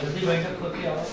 जल्दी बैठक होती है आओ।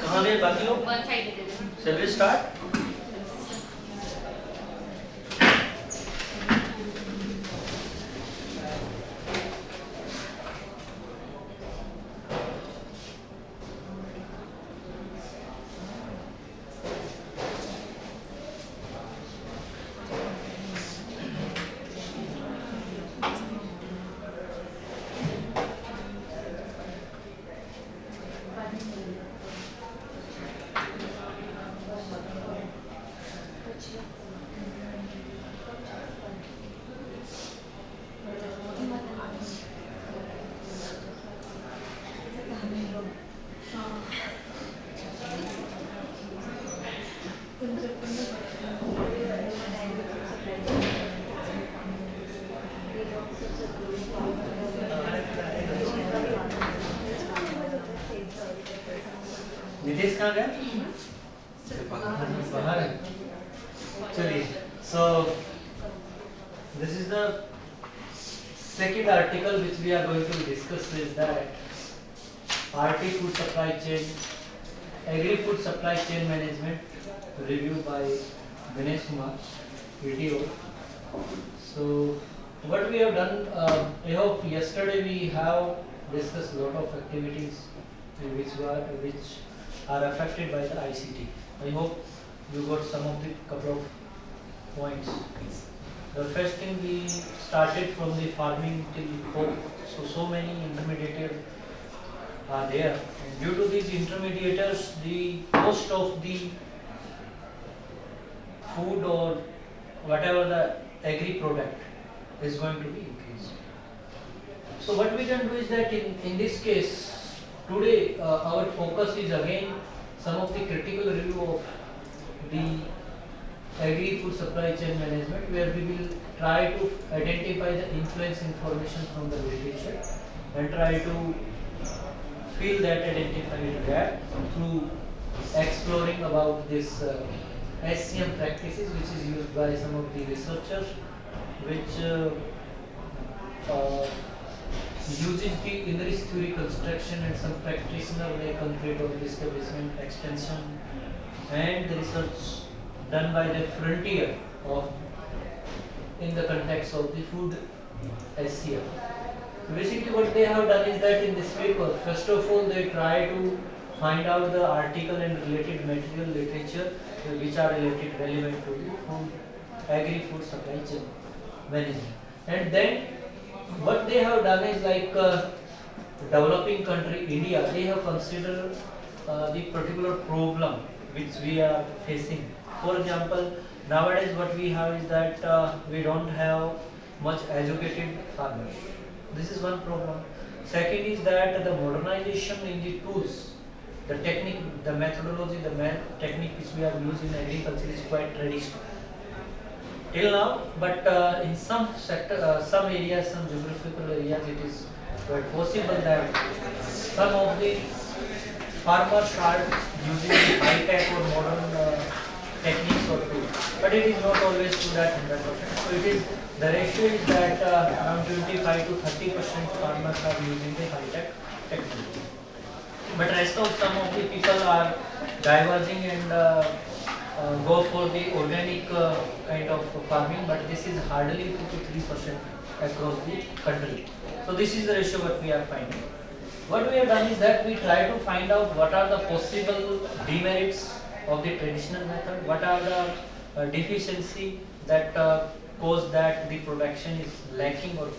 कहाँ गए बाकी लोग? Shall we start? नितेश कहाँ गया? बाहर है। चलिए, so this is the second article which we are going to discuss is that RT food supply chain, agri food supply chain management review by Dinesh Kumar, PTO. So what we have done, I hope yesterday we have discussed a lot of activities which are affected by the ICT. I hope you got some of the couple of points. The first thing we started from the farming till hope. So many intermediates are there, and due to these intermediators, the cost of the food or whatever the agri product is going to be increased. So what we can do is that in this case, today our focus is again some of the critical review of the agri food supply chain management, where we will try to identify the influence information from the literature and try to fill that identified gap through exploring about this SCM practices, which is used by some of the researchers, which uses the Indris theory construction and some practitioner like concrete or establishment extension, and the research done by the frontier of in the context of the food SCM. Basically what they have done is that in this paper, first of all they try to find out the article and related material literature which are relevant to the food, agri food supply chain management. And then what they have done is like developing country India, they have considered the particular problem which we are facing. For example, nowadays what we have is that we don't have much educated farmers. This is one problem. Second is that the modernization in the tools, the technique, the methodology, technique which we are using in agriculture is quite traditional till now, but in some sector, some areas, some geographical areas, it is quite possible that some of the farmers are using high tech or modern techniques or tools, but it is not always to that 100%. So it is the ratio is that around 25 to 30% farmers are using the high tech technology, but rest of some of the people are diverging and go for the organic kind of farming, but this is hardly 2 to 3% across the country. So this is the ratio what we are finding. What we have done is that we try to find out what are the possible demerits of the traditional method, what are the deficiency that cause that the production is lacking or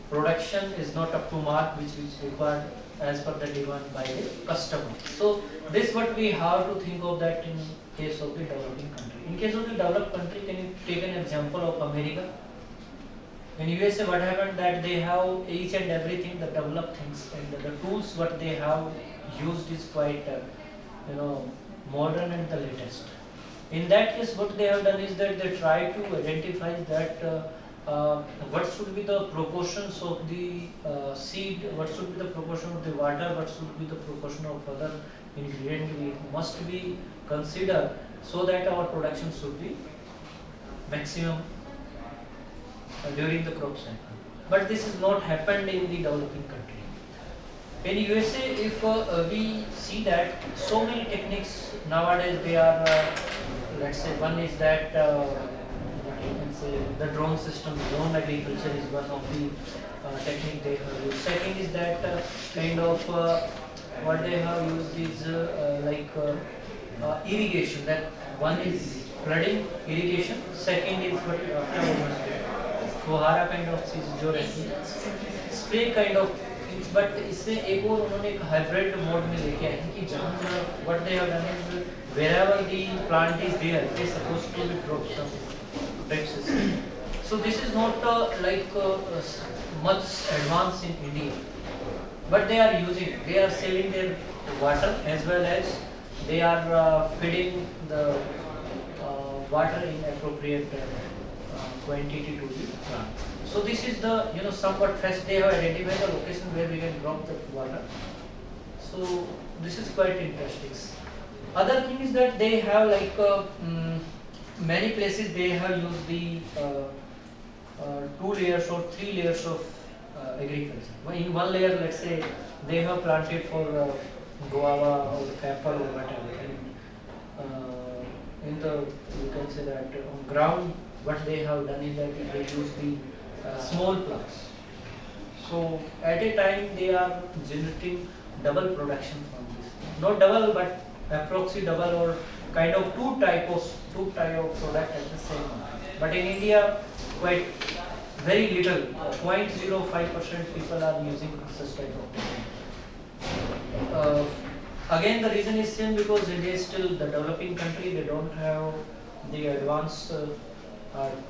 production is not up to mark which is required as per the demand by the customer. So this what we have to think of that in case of the developing country. In case of the developed country, can you take an example of America? In USA, what happened that they have each and everything, the developed things, and the tools what they have used is quite, modern and the latest. In that case, what they have done is that they try to identify that what should be the proportions of the seed, what should be the proportion of the water, what should be the proportion of other ingredient we must be considered so that our production should be maximum during the crop cycle. But this is not happened in the developing country. In USA, if we see that so many techniques nowadays they are, let's say one is that what you can say the drone system, drone agriculture is one of the technique they have used. Second is that kind of what they have used is irrigation. That one is flooding irrigation. Second is what फुहारा kind of चीज जो रहती है spray kind of, but इसमें एक और उन्होंने एक हाइब्रिड मोड में लेके आए हैं कि जहाँ what they have done is wherever the plant is there they supposed to be drop some drip system. So this is not much advanced in India, but they are using, they are saving their water as well as they are feeding the water in appropriate quantity to the plant. So this is the somewhat first they have identified the location where we can drop the water. So this is quite interesting. Other thing is that they have many places they have used the 2 layers or 3 layers of agriculture. In one layer, let's say they have planted for guava or apple or whatever, and in the you can say that on ground what they have done is that they use the small plants. So at a time they are generating double production from this. Not double but approximately double or kind of two type of product at the same time. But in India quite very little, 0.05% people are using such type of technique. Again the reason is same because India is still the developing country, they don't have the advanced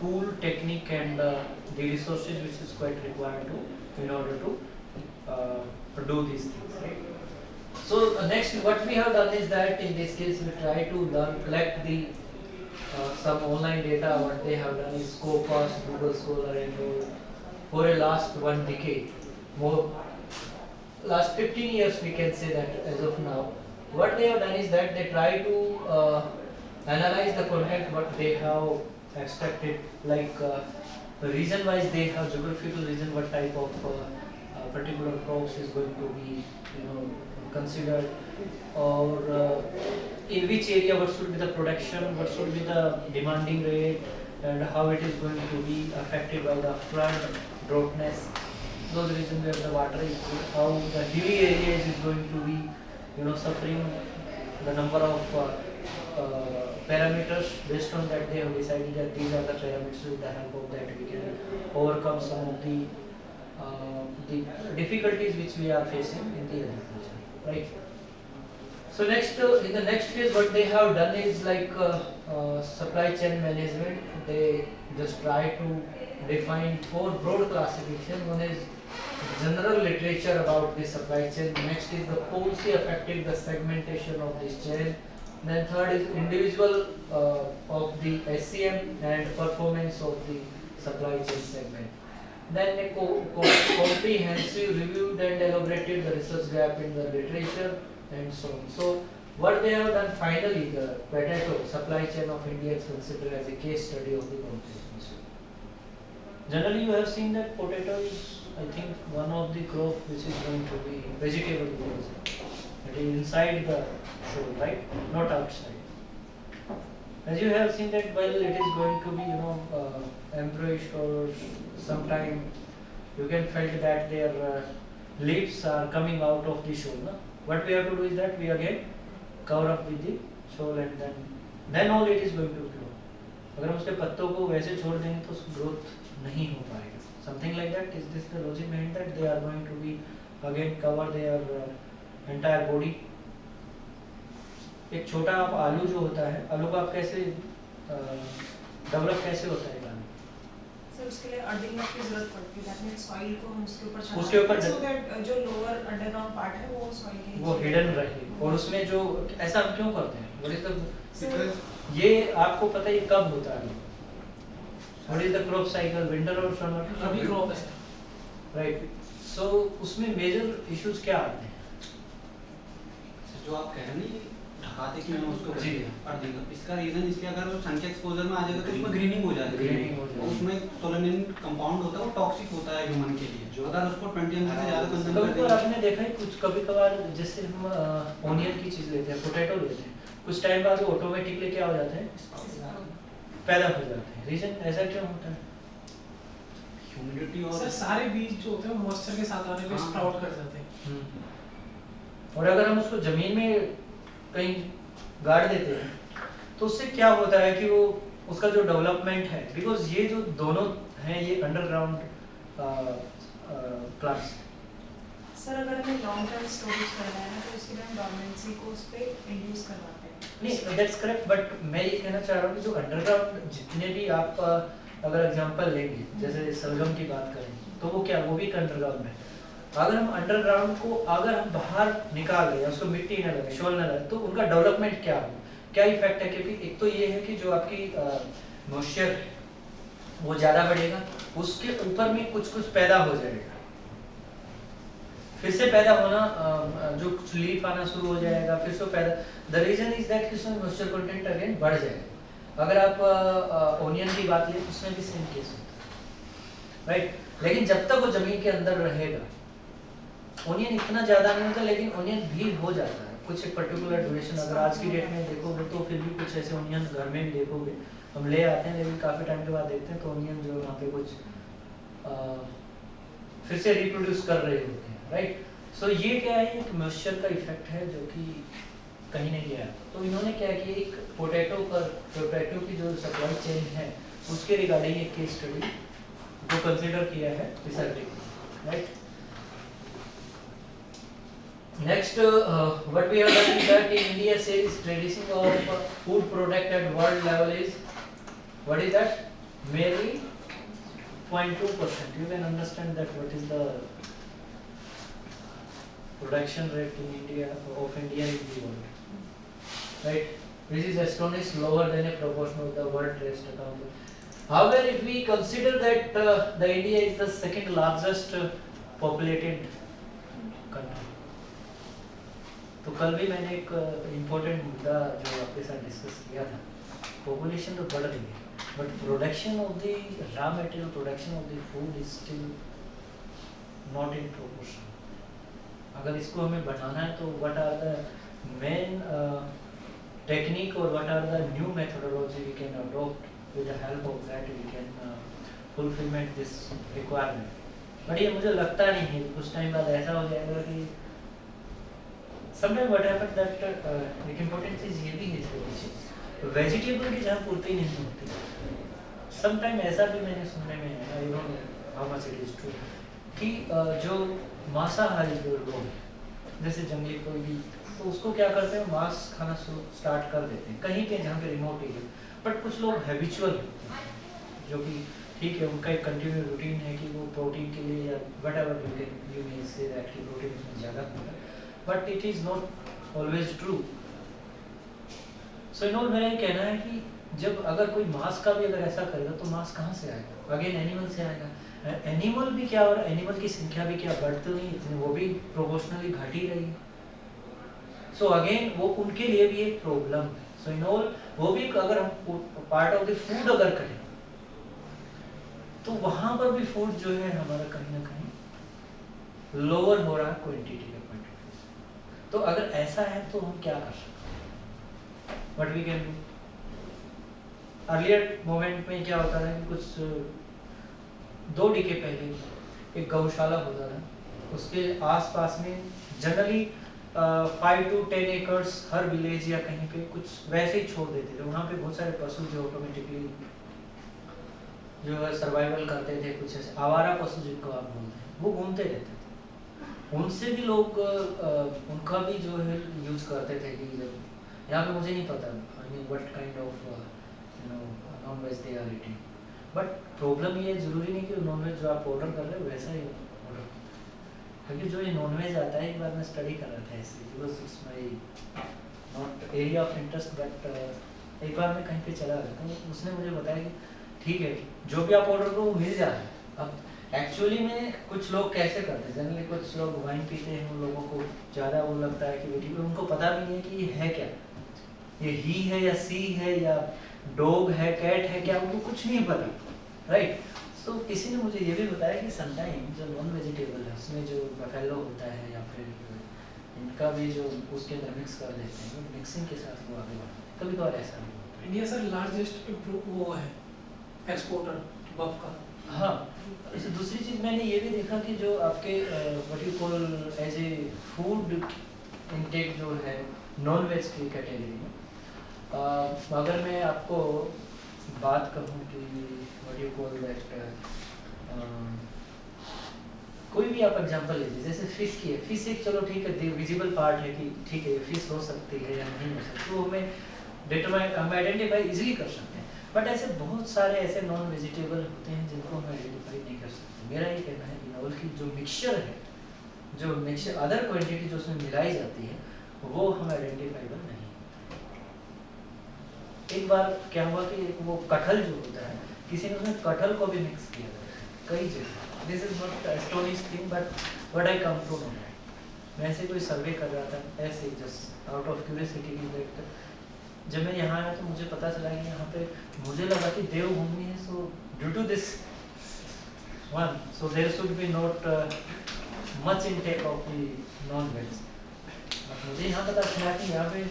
tool, technique and the resources which is quite required to in order to do these things, right? So next what we have done is that in this case we try to collect the some online data. What they have done is Scopus, Google Scholar and all for a last 1 decade, more last 15 years we can say that as of now. What they have done is that they try to analyze the content what they have extracted, the region wise they have geographical region what type of particular crops is going to be considered, or in which area what should be the production, what should be the demanding rate, and how it is going to be affected by the flood, droughtness, those regions where the water is good, how the hilly areas is going to be suffering, the number of parameters. Based on that they have decided that these are the parameters with the help of that we can overcome some of the difficulties which we are facing in the agriculture, right? So next in the next phase what they have done is supply chain management. They just try to define 4 broad classification. One is general literature about the supply chain. Next is the policy affecting the segmentation of this chain. Then third is individual of the SCM and performance of the supply chain segment. Then a comprehensive reviewed and elaborated the research gap in the literature and so on. So what they have done finally, the potato supply chain of India is considered as a case study of the competition. Generally you have seen that potato is, I think, one of the crop which is going to be vegetable because it is inside the show, right? Not outside. As you have seen that while it is going to be, embroidered, or sometime you can felt that their leaves are coming out of the shoal. No? What we have to do is that we again cover up with the shoal, and then all it is going to grow. अगर हम उसके पत्तों को वैसे छोड़ देंगे तो growth नहीं हो पाएगा. Something like that. Is this the logic behind that? They are going to be again cover their entire body. एक छोटा आप आलू जो होता है, आलू को आप कैसे डेवलप कैसे होता है आलू? सर उसके लिए अर्थिंग की जरूरत पड़ती है. दैट मींस सॉइल को हम उसके ऊपर चढ़ाते हैं. उसके ऊपर सो दैट जो लोअर अंडरग्राउंड पार्ट है वो सॉइल के वो हिडन रहे. और उसमें जो ऐसा हम क्यों करते हैं? व्हाट इज द ये आपको पता है कब होता है? What is the crop cycle, winter और समर? अभी क्रॉप है. राइट. सो उसमें मेजर इश्यूज क्या आते हैं? जो आप कह रहे हैं ढकाते कि मैं उसको जी. अर्थिंग, इसका रीजन इसलिए अगर वो सन के एक्सपोजर में आ जाएगा तो उसमें ग्रीनिंग हो जाएगी. ग्रीनिंग हो जाएगी. उसमें सोलेनिन कंपाउंड होता है, वो टॉक्सिक होता है ह्यूमन के लिए. जो अगर उसको 20 ml से ज्यादा कंज्यूम कभी करते कभार हैं, आपने देखा है कुछ कभी कभार जैसे हम ऑनियन की चीज लेते हैं, पोटैटो लेते हैं, कुछ टाइम बाद वो ऑटोमेटिकली क्या हो जाते हैं? पैदा हो जाते हैं. रीजन ऐसा क्यों होता है? ह्यूमिडिटी सर और सारे बीज जो होते हैं मॉइस्चर के साथ आने पे हाँ. स्प्राउट कर जाते हैं. और अगर हम उसको जमीन में कहीं गाड़ देते हैं तो उससे क्या होता है कि वो उसका जो डेवलपमेंट है, बिकॉज ये जो दोनों हैं ये अंडरग्राउंड प्लांट्स. सर अगर हमें लॉन्ग टर्म स्टोरेज करना है तो उसके लिए हम डोरमेंसी को उस पे इंड्यूस करवाते हैं. नहीं, दैट्स करेक्ट. बट मैं ये कहना चाह रहा हूँ कि जो अंडरग्राउंड जितने भी आप अगर एग्जांपल लेंगे, जैसे सलगम की बात करें तो वो क्या, वो भी एक अंडरग्राउंड है. अगर हम अंडरग्राउंड को अगर हम बाहर निकाल दें, उसको मिट्टी न लगे, शोल न लगे, तो उनका डेवलपमेंट क्या हो, क्या इफेक्ट है? क्योंकि एक तो ये है कि जो आपकी मॉइस्चर वो ज़्यादा बढ़ेगा, उसके ऊपर में कुछ कुछ पैदा हो जाएगा, फिर से पैदा होना, जो कुछ लीफ आना शुरू हो जाएगा, फिर से पैदा. द रीजन इज दैट कि उसमें मॉइस्चर कंटेंट अगेन बढ़ जाएगा. अगर आप ओनियन की बात लें उसमें भी सेम केस होता है, राइट. लेकिन जब तक वो जमीन के अंदर रहेगा, ओनियन इतना ज़्यादा नहीं होता, लेकिन ओनियन भी हो जाता है कुछ एक पर्टिकुलर ड्यूरेशन. अगर आज की डेट में देखोगे तो फिर भी कुछ ऐसे ओनियन घर में भी देखोगे, हम ले आते हैं लेकिन काफ़ी टाइम के बाद देखते हैं तो ओनियन जो वहाँ पे कुछ फिर से रिप्रोड्यूस कर रहे होते हैं, राइट. सो ये क्या है, एक मॉइस्चर का इफेक्ट है जो कि कहीं नहीं गया. तो इन्होंने क्या किया, एक पोटैटो की जो सप्लाई चेन है उसके रिगार्डिंग एक केस स्टडी को कंसिडर किया है रिसर्च ने, right. Next, what we have done is that in India sales trading of food product at world level is, what is that? Merely 0.2%. You can understand that what is the production rate in India of India in the world, right? Which is astonished lower than a proportion of the world rest account. However, if we consider that the India is the second largest populated country. तो कल भी मैंने एक important मुद्दा जो आपके साथ discuss किया था, पॉपुलेशन तो बढ़ रही है but production of the raw material, production of the food is still not in proportion. अगर इसको हमें बढ़ाना है तो what are the main technique और what are the new methodology we can adopt with the help of that we can fulfilment this requirement. But ये मुझे लगता नहीं है, कुछ टाइम बाद ऐसा हो जाएगा कि sometimes what happens that एक इम्पोर्टेंट चीज़ ये भी है इसके पीछे, वेजिटेबल की जहाँ पूर्ति नहीं होती. समटाइम ऐसा भी मैंने सुनने में है, I don't know how much it is true, कि जो मांसाहारी जो लोग हैं, जैसे जंगली कोई भी, तो उसको क्या करते हैं, मांस खाना स्टार्ट कर देते हैं कहीं पे जहाँ पे रिमोट एरिया. बट कुछ लोग हैबिचुअल होते हैं जो कि ठीक है, उनका एक कंटिन्यू रूटीन है कि वो प्रोटीन के लिए या व्हाटएवर यू मे से दैट कि प्रोटीन उसमें ज़्यादा होगा, but it is not always true. So in all मेरा ये कहना है कि जब अगर कोई मांस का भी अगर ऐसा करेगा तो मांस कहाँ से आएगा, अगेन एनिमल से आएगा. एनिमल भी क्या हो रहा है, एनिमल की संख्या भी क्या बढ़ तो नहीं इतनी, वो भी प्रोपोर्शनली घट ही रही है. सो अगेन वो उनके लिए भी एक प्रॉब्लम है. सो इन ऑल वो भी अगर हम पार्ट ऑफ द फूड अगर करें तो वहाँ पर भी फूड जो है हमारा कहीं ना कहीं लोअर हो रहा है क्वांटिटी के पॉइंट ऑफ व्यू से. तो अगर ऐसा है तो हम क्या कर सकते हैं, what we can do? Earlier moment में क्या होता था कि कुछ 2 डिके पहले एक गौशाला होता था, उसके आसपास में generally 5 to 10 acres her village या कहीं पे कुछ वैसे ही छोड़ देते थे। वहाँ पे बहुत सारे पशु जो ऑटोमेटिकली जो है सर्वाइवल करते थे, कुछ ऐसे आवारा पशु जिनको आप बोलते हैं, वो घूमते रहते थे। उनसे भी लोग उनका भी जो है यूज करते थे कि यहाँ पे मुझे नहीं पता I mean what kind of you know non veg they are eating, but problem ये जरूरी नहीं कि नॉन वेज जो आप ऑर्डर कर रहे हो वैसा ही ऑर्डर, क्योंकि जो ये नॉन वेज आता है, एक बार मैं स्टडी कर रहा था इससे, because it's my not area of interest, but एक बार मैं कहीं पे चला गया तो उसने मुझे बताया कि ठीक है जो भी आप ऑर्डर करो वो मिल जाता है। अब एक्चुअली में कुछ लोग कैसे करते हैं, जनरली कुछ लोग वाइन पीते हैं, उन लोगों को ज़्यादा वो लगता है कि बेटी, उनको पता भी नहीं है कि ये है क्या, ये ही है या सी है या डॉग है कैट है क्या, उनको कुछ नहीं पता, राइट। तो किसी ने मुझे ये भी बताया कि समटाइम जो नॉन वेजिटेबल है उसमें जो बफेलो होता है या फिर इनका भी जो उसके अंदर मिक्स कर देते हैं, मिक्सिंग के साथ वो आगे बढ़ते हैं, कभी कभार ऐसा भी होता है। इंडिया सर लार्जेस्ट वो है एक्सपोर्टर बफ का। हाँ, जैसे दूसरी चीज़ मैंने ये भी देखा कि जो आपके what you call as a food intake जो है नॉन वेज की कैटेगरी में, अगर मैं आपको बात कहूँ कि व्हाट यू कॉल दैट, कोई भी आप एग्जांपल लीजिए, जैसे फिश की है, फिश एक चलो ठीक है विजिबल पार्ट है कि ठीक है फिश हो सकती है या नहीं हो सकती, वो हमें डिटरमाइन हम आइडेंटिफाई इजीली कर सकते हैं, बट ऐसे बहुत सारे ऐसे नॉन वेजिटेबल होते हैं जिनको हम आइडेंटिफाई नहीं कर सकते। मेरा ये कहना है कि नॉवल की जो मिक्सचर है, जो मिक्सचर अदर क्वांटिटी जो उसमें मिलाई जाती है वो हम आइडेंटिफाइबल नहीं। एक बार क्या हुआ कि वो कटहल जो होता है, किसी ने उसमें कटहल को भी मिक्स किया कई जगह, this is not astonish thing but what I come to know, मैं ऐसे कोई सर्वे कर रहा था ऐसे जस्ट आउट ऑफ क्यूरियोसिटी की दैट, जब मैं यहाँ आया तो मुझे पता चला कि यहाँ पे मुझे लगा कि देवभूमि है, so due to this one so there should be not much intake of the non veg, मुझे यहाँ पता चला कि यहाँ पे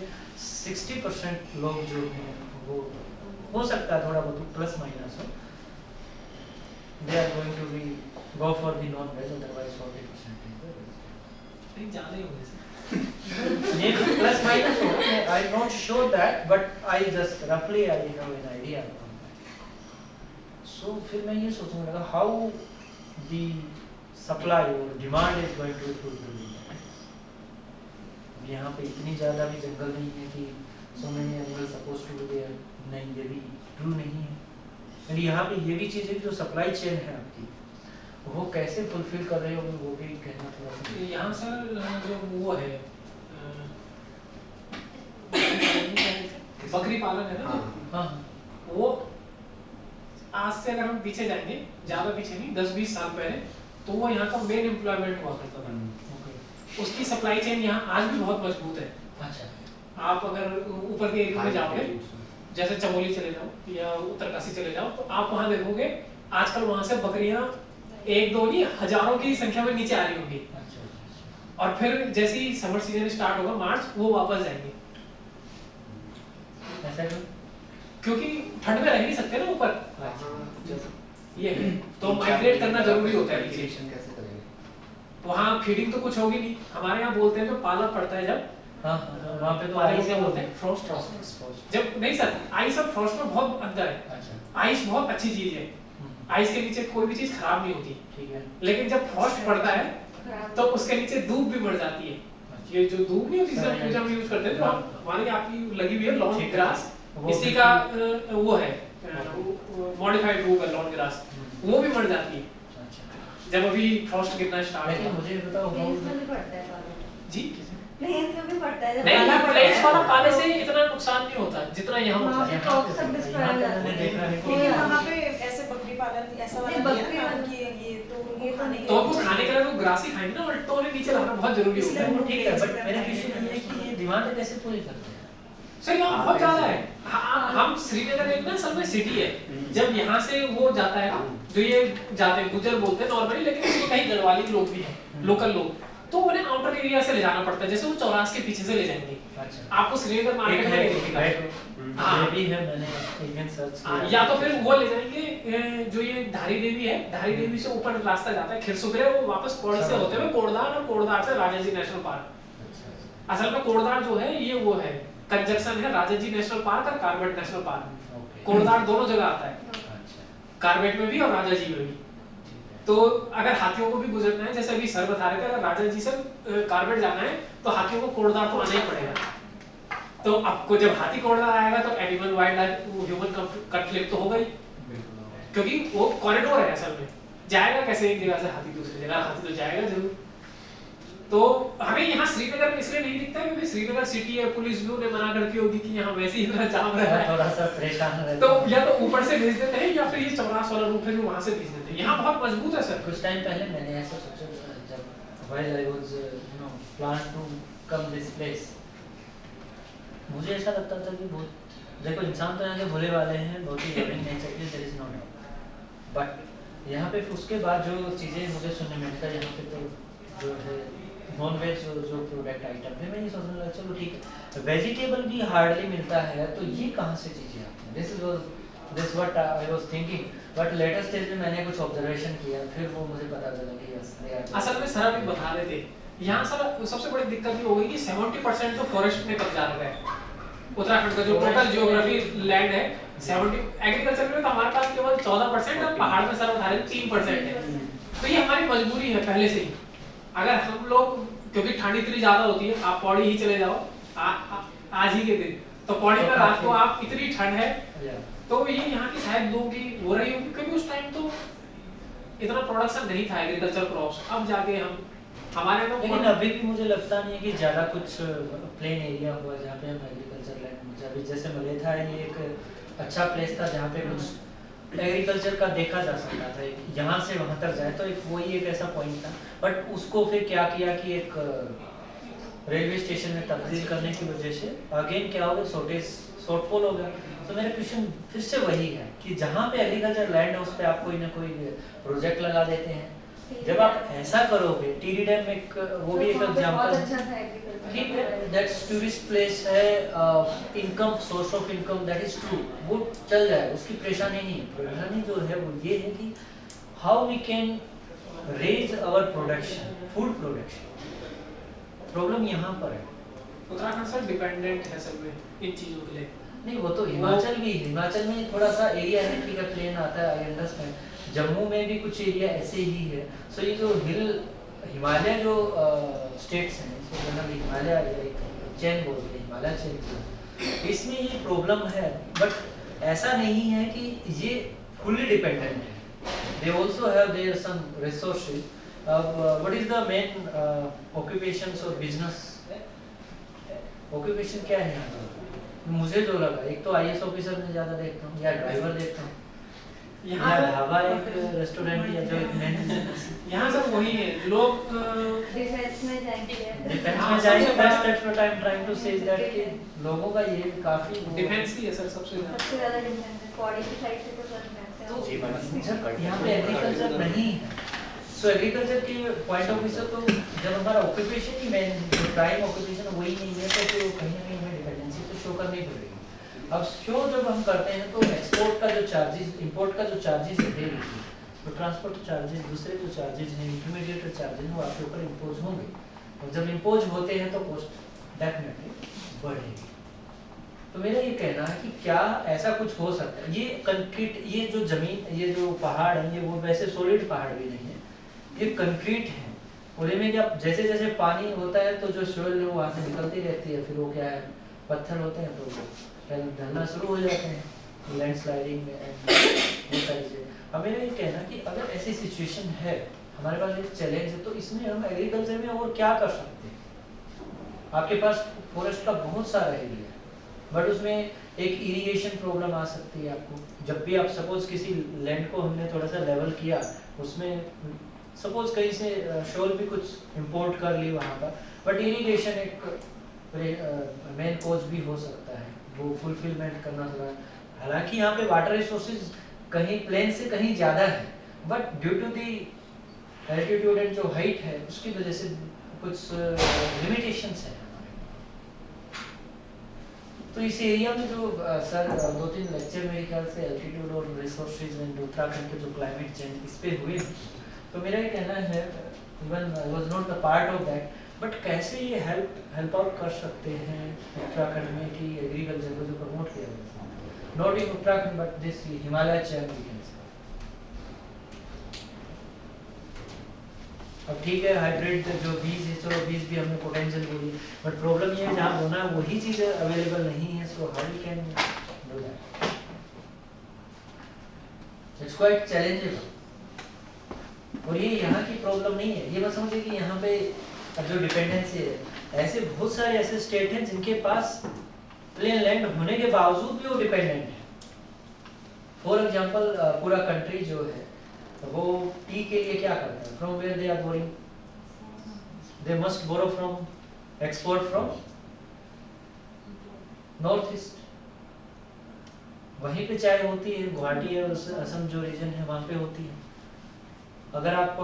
60% लोग जो हैं वो हो सकता है थोड़ा बहुत प्लस माइनस हो, they are going to be go for the non veg, otherwise 40% नहीं ज़्यादा ही होंगे सर। ये प्लस माइनस हो, I am not sure that but I just रफली I have an idea. So फिर मैं ये सोचने लगा हाउ द सप्लाई और demand is going to fulfil. यहाँ पे इतनी ज़्यादा भी जंगल नहीं है कि so many animals suppose to be there, नहीं ये भी ट्रू नहीं है। और यहाँ पे ये भी चीज़ है जो सप्लाई चेन है आपकी, वो कैसे फुलफिल कर रहे हो वो भी कहना थोड़ा सा। यहाँ सर जो वो है बकरी पालन है ना, हाँ वो आज से अगर हम पीछे जाएंगे, ज़्यादा पीछे नहीं 10-20 साल पहले, तो वो यहाँ का मेन एम्प्लॉयमेंट हुआ करता था। उसकी सप्लाई चेन यहाँ आज भी बहुत मजबूत है। अच्छा, आप अगर ऊपर के एरिया में जाओगे, जैसे चमोली चले जाओ या उत्तरकाशी चले जाओ, तो आप वहाँ देखोगे आजकल वहाँ से बकरियाँ 1-2 नहीं हजारों की संख्या में नीचे आ रही होंगी। अच्छा, और फिर जैसे ही समर सीजन स्टार्ट होगा मार्च, वो वापस जाएंगे, ऐसा क्यों? क्योंकि ठंड में रह नहीं सकते ना ऊपर, ये है। तो माइग्रेट करना जरूरी होता है नीचे। कैसे करेंगे? वहाँ फीडिंग तो कुछ होगी नहीं, हमारे यहाँ बोलते हैं जो पाला पड़ता है जब, हाँ वहाँ पे तो पाले को आइस क्या है बोलते हैं, फ्रॉस्ट। जब नहीं सर, आइस और फ्रॉस्ट में बहुत अंतर है। अच्छा, आइस बहुत अच्छी चीज है, आइस के नीचे कोई भी चीज खराब नहीं होती, ठीक है। लेकिन जब फ्रॉस्ट पड़ता है तो उसके नीचे धूप भी बढ़ जाती है। ये जो धूप नहीं होती जिसे हम पूजा में यूज करते हैं, जो हमारे आपकी लगी हुई है लॉन ग्रास, इसी का वो है मॉडिफाइड रूप है लॉन ग्रास, वो भी मर जाती है अच्छा, जब अभी फ्रॉस्ट गिरना स्टार्ट लेकिन होगा। मुझे बताओ प्लेन्स में भी पड़ता है पाला। जी प्लेन्स में भी पड़ता है, जब नहीं, पाला पड़ता प्लेन्स है वाला तो- पाले से इतना नुकसान नहीं होता जितना यहाँ हाँ, होता है। यहाँ तो पे सब यहाँ डिस्ट्रॉय पे हो जाता मैंने है। देखा है कि लेकिन वहाँ पे ऐसे बकरी पालन ऐसा वाला नहीं, नहीं है बकरी ना वाला- कि ये तो ये तो खाने के तो लिए उनको खाने के लिए तो ग्रास ही खाएंगे ना, और तो उन्हें नीचे लाना बहुत जरूरी होता है। वो ठीक है, बट मेरा क्वेश्चन ये है कि ये डिमांड कैसे पूरी करते हैं? सर यहाँ बहुत ज्यादा है। हम श्रीनगर एक ना असल में सिटी है, जब यहाँ से वो जाता है ना, जो ये जाते हैं गुजर बोलते हैं नॉर्मली, लेकिन इसमें कहीं गढ़वाली लोग भी हैं, लोकल लोग, तो उन्हें आउटर एरिया से ले जाना पड़ता है, जैसे वो चौरास के पीछे से ले जाएंगे, अच्छा आपको श्रीनगर मार्केट में नहीं दिखेगा। हाँ। ये भी है, मैंने इवन सर्च हाँ, किया। या तो फिर वो ले जाएंगे जो ये धारी देवी है, धारी देवी से ऊपर रास्ता जाता है खिरसुगरे, वो वापस पौड़ी से होते हुए कोड़दार, और कोड़दार से राजा जी नेशनल पार्क। अच्छा, असल में कोड़दार जो है ये वो है कंजक्शन है राजा जी नेशनल पार्क और कार्बेट नेशनल पार्क। ओके। कोड़दार दोनों जगह आता है, अच्छा, कार्बेट में भी और राजा जी में भी। तो अगर हाथियों को भी गुजरना है, जैसे अभी सर बता रहे थे, अगर राजा जी से कार्बेट जाना है तो हाथियों को कोड़दार तो आना ही पड़ेगा। तो आपको जब हाथी कोड़दार आएगा तो animal wild life human conflict तो होगा ही, बिल्कुल। क्योंकि वो कॉरिडोर है असल में। जाएगा कैसे एक जगह से हाथी दूसरी जगह, हाथी तो जाएगा जरूर। तो हमें यहाँ श्रीनगर में इसलिए नहीं दिखता क्योंकि श्रीनगर सिटी है, पुलिस भी उन्हें मना करती होगी कि यहाँ वैसे ही इतना जाम रहा है, थोड़ा सा परेशान रहता तो है। या तो ऊपर से भेज देते हैं या फिर ये चौरास वाला रूट है जो वहां से भेज देते हैं। यहाँ बहुत मजबूत है सर। कुछ टाइम पहले मैंने ऐसा सोचा, जब while I was plan to come this place, मुझे ऐसा लगता था कि बहुत, देखो इंसान तो यहाँ के भोले वाले हैं, बहुत ही लविंग नेचर के, there is no doubt, but यहाँ पे फिर उसके बाद जो चीज़ें मुझे सुनने मिलता है यहाँ पे, तो जो है नॉन वेज जो प्रोडक्ट आइटम है, मैं ये सोचने लगा चलो ठीक है, वेजिटेबल भी हार्डली मिलता है, तो ये कहाँ से चीज़ें आती हैं, this what I was thinking, but latest stage में मैंने कुछ ऑब्जर्वेशन किया, फिर वो मुझे पता चला कि यस दे आर। असल में सर अभी बता रहे थे, यहाँ सर सबसे बड़ी दिक्कत ये हो गई कि 70% तो फॉरेस्ट में कब्जा लगा है। उत्तराखंड का जो टोटल जियोग्राफी लैंड है 70, एग्रीकल्चर में तो हमारे पास केवल 14% और पहाड़ में सर बता रहे 3% है। तो ये हमारी मजबूरी है पहले से ही। अगर हम लोग, क्योंकि ठंड इतनी ज्यादा होती है, आप पौड़ी ही चले जाओ आज ही के दिन, तो पौड़ी में रात को आप इतनी ठंड है, तो ये यहाँ की शायद लोगों की हो रही होगी, क्योंकि उस टाइम तो इतना प्रोडक्शन नहीं था एग्रीकल्चर क्रॉप्स। अब जाके हमारे तो लेकिन अभी भी मुझे लगता नहीं है कि ज़्यादा कुछ प्लेन एरिया हुआ जहाँ पे हम एग्रीकल्चर लैंड, अभी जैसे मलेथा है, ये एक अच्छा प्लेस था जहाँ पे कुछ एग्रीकल्चर का देखा जा सकता था, यहाँ से वहाँ तक जाए तो एक वही एक ऐसा पॉइंट था, बट उसको फिर क्या किया कि एक रेलवे स्टेशन में तब्दील करने की वजह से अगेन क्या हो गया, शॉर्टफॉल हो गया। तो मेरा क्वेश्चन फिर से वही है कि जहाँ पे एग्रीकल्चर लैंड है उस पर आप कोई ना कोई प्रोजेक्ट लगा देते हैं। जब आप ऐसा करोगे, टीडी डैम एक वो भी एक एग्जांपल है, ठीक है, दैट्स टूरिस्ट प्लेस है, income source of income, that is true, वो चल जाए, उसकी परेशानी नहीं है। परेशानी जो है वो ये है कि how we can raise our production, food production, problem यहाँ पर है। उत्तराखंड सर डिपेंडेंट है सब में इन चीजों के लिए। नहीं वो तो हिमाचल भी, हिमाचल में थोड़ा सा एरिया है, ठीक है, प्लेन आता है, आई अंडरस्टैंड। जम्मू में भी कुछ एरिया ऐसे ही है। सो ये जो हिमालय जो स्टेट्स हैं, इसको जनरली हिमालय चेन बोलते हैं, हिमालय चेन, इसमें ये प्रॉब्लम है, बट ऐसा नहीं है कि ये फुल्ली डिपेंडेंट है। They also have their some resources. What is the main occupations और बिजनेस? ऑक्यूपेशन क्या है यहाँ पर? मुझे जो लगा, एक तो आईएएस ऑफिसर में ज्यादा देखता हूँ, या ड्राइवर देखता हूँ, यहाँ ढाबा, एक रेस्टोरेंट, या जो एक मेन यहाँ सब वही है लोग डिफेंस में जाएंगे। डिफेंस में जाएंगे। That's what I am trying to say that कि लोगों का ये काफी डिफेंस ही है सर सबसे ज्यादा। सबसे ज्यादा डिफेंस है, पौड़ी की साइड से तो सब डिफेंस है। तो यहाँ पे एग्रीकल्चर नहीं है। सो एग्रीकल्चर के पॉइंट ऑफ व्यू से तो जब हमारा ऑक्यूपेशन ही मेन, प्राइम ऑक्यूपेशन वही नहीं है, तो कहीं ना कहीं हमें डिपेंडेंसी तो शो करनी पड़ेगी। अब शो जब हम करते हैं तो एक्सपोर्ट का जो चार्जेस, इंपोर्ट का जो चार्जेस है, तो ट्रांसपोर्ट चार्जेस, दूसरे जो चार्जेस हैं, इंटरमीडिएट चार्जेस, वो आपके ऊपर इम्पोज होंगे, और जब इम्पोज होते हैं तो कॉस्ट डेफिनेटली बढ़ेगी। तो मेरा ये कहना है कि क्या ऐसा कुछ हो सकता है? ये कंक्रीट, ये जो जमीन, ये जो पहाड़ है, ये वो वैसे सॉलिड पहाड़ भी नहीं है, ये कंक्रीट है, और इनमें क्या जैसे जैसे पानी होता है तो जो सोइल है वो वहाँ से निकलती रहती है, फिर वो क्या है, पत्थर होते हैं तो वो ढलना शुरू हो जाते हैं, लैंडस्लाइडिंग में, वो सारी चीज़ें। अब मेरा ये कहना कि अगर ऐसी सिचुएशन है, हमारे पास एक चैलेंज है, तो इसमें हम एग्रीकल्चर में और क्या कर सकते हैं? आपके पास फॉरेस्ट का बहुत सारा एरिया है, बट उसमें एक इरिगेशन प्रॉब्लम आ सकती है आपको। जब भी आप सपोज किसी लैंड को हमने थोड़ा सा लेवल किया, उसमें सपोज कहीं से शोल भी कुछ इंपोर्ट कर ली वहाँ का, बट इरिगेशन एक मेन कॉज भी हो सकता है, वो फुलफिलमेंट करना थोड़ा। हालांकि यहाँ पे वाटर रिसोर्सेज कहीं प्लेन से कहीं ज़्यादा है, but due to the altitude and जो हाइट है उसकी वजह से कुछ लिमिटेशंस हैं। तो इस एरिया में जो सर 2-3 लेक्चर मेरे ख्याल से एल्टीट्यूड और रिसोर्सेज एंड उत्तराखंड के जो क्लाइमेट चेंज इस पे हुए, तो मेरा ये कहना है, even I was not the part of that, but कैसे ये हेल्प आउट कर सकते हैं उत्तराखंड में कि एग्रीकल्चर को जो प्रमोट किया जाए, not in Uttarakhand but this Himalaya chain we can say. अब ठीक है, हाइब्रिड जो बीज है, चलो बीज भी हमने पोटेंशियल बोली, बट प्रॉब्लम ये है जहाँ होना है वही चीज अवेलेबल नहीं है, so how we can do that, it's quite challengeable. और ये यहाँ की प्रॉब्लम नहीं है, ये मत समझिए कि यहाँ पे जो डिपेंडेंसी है, ऐसे बहुत सारे ऐसे स्टेट हैं जिनके पास प्लेन लैंड होने के बावजूद भी वो डिपेंडेंट है। फॉर एग्जांपल पूरा कंट्री जो है वो टी के लिए क्या करता है, from where they are borrowing, they must borrow from, export from north east, वहीं पे चाय होती है, गुवाहाटी है, असम जो रीजन है वहाँ पे होती है। अगर आप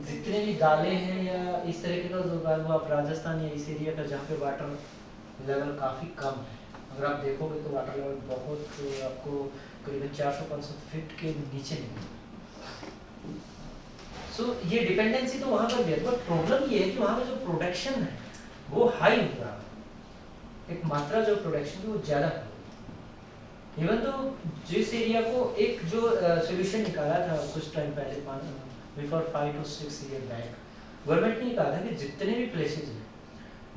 जितने भी दालें हैं या इस तरीके का जुगाड़, वो आप राजस्थान या इस एरिया का जहाँ पे वाटर लेवल काफ़ी कम है, अगर आप देखोगे तो वाटर लेवल बहुत आपको करीबन 400-500 फीट के नीचे निकले। सो ये डिपेंडेंसी तो वहाँ पर भी है, बट प्रॉब्लम ये है कि वहाँ का जो प्रोडक्शन है वो हाई हो रहा है, एक मात्रा जो प्रोडक्शन की वो ज़्यादा है। इवन तो जिस एरिया को एक जो सोल्यूशन निकाला था कुछ टाइम पहले, before 5 to 6 year back, government ने कहा था कि जितने भी प्लेसेज हैं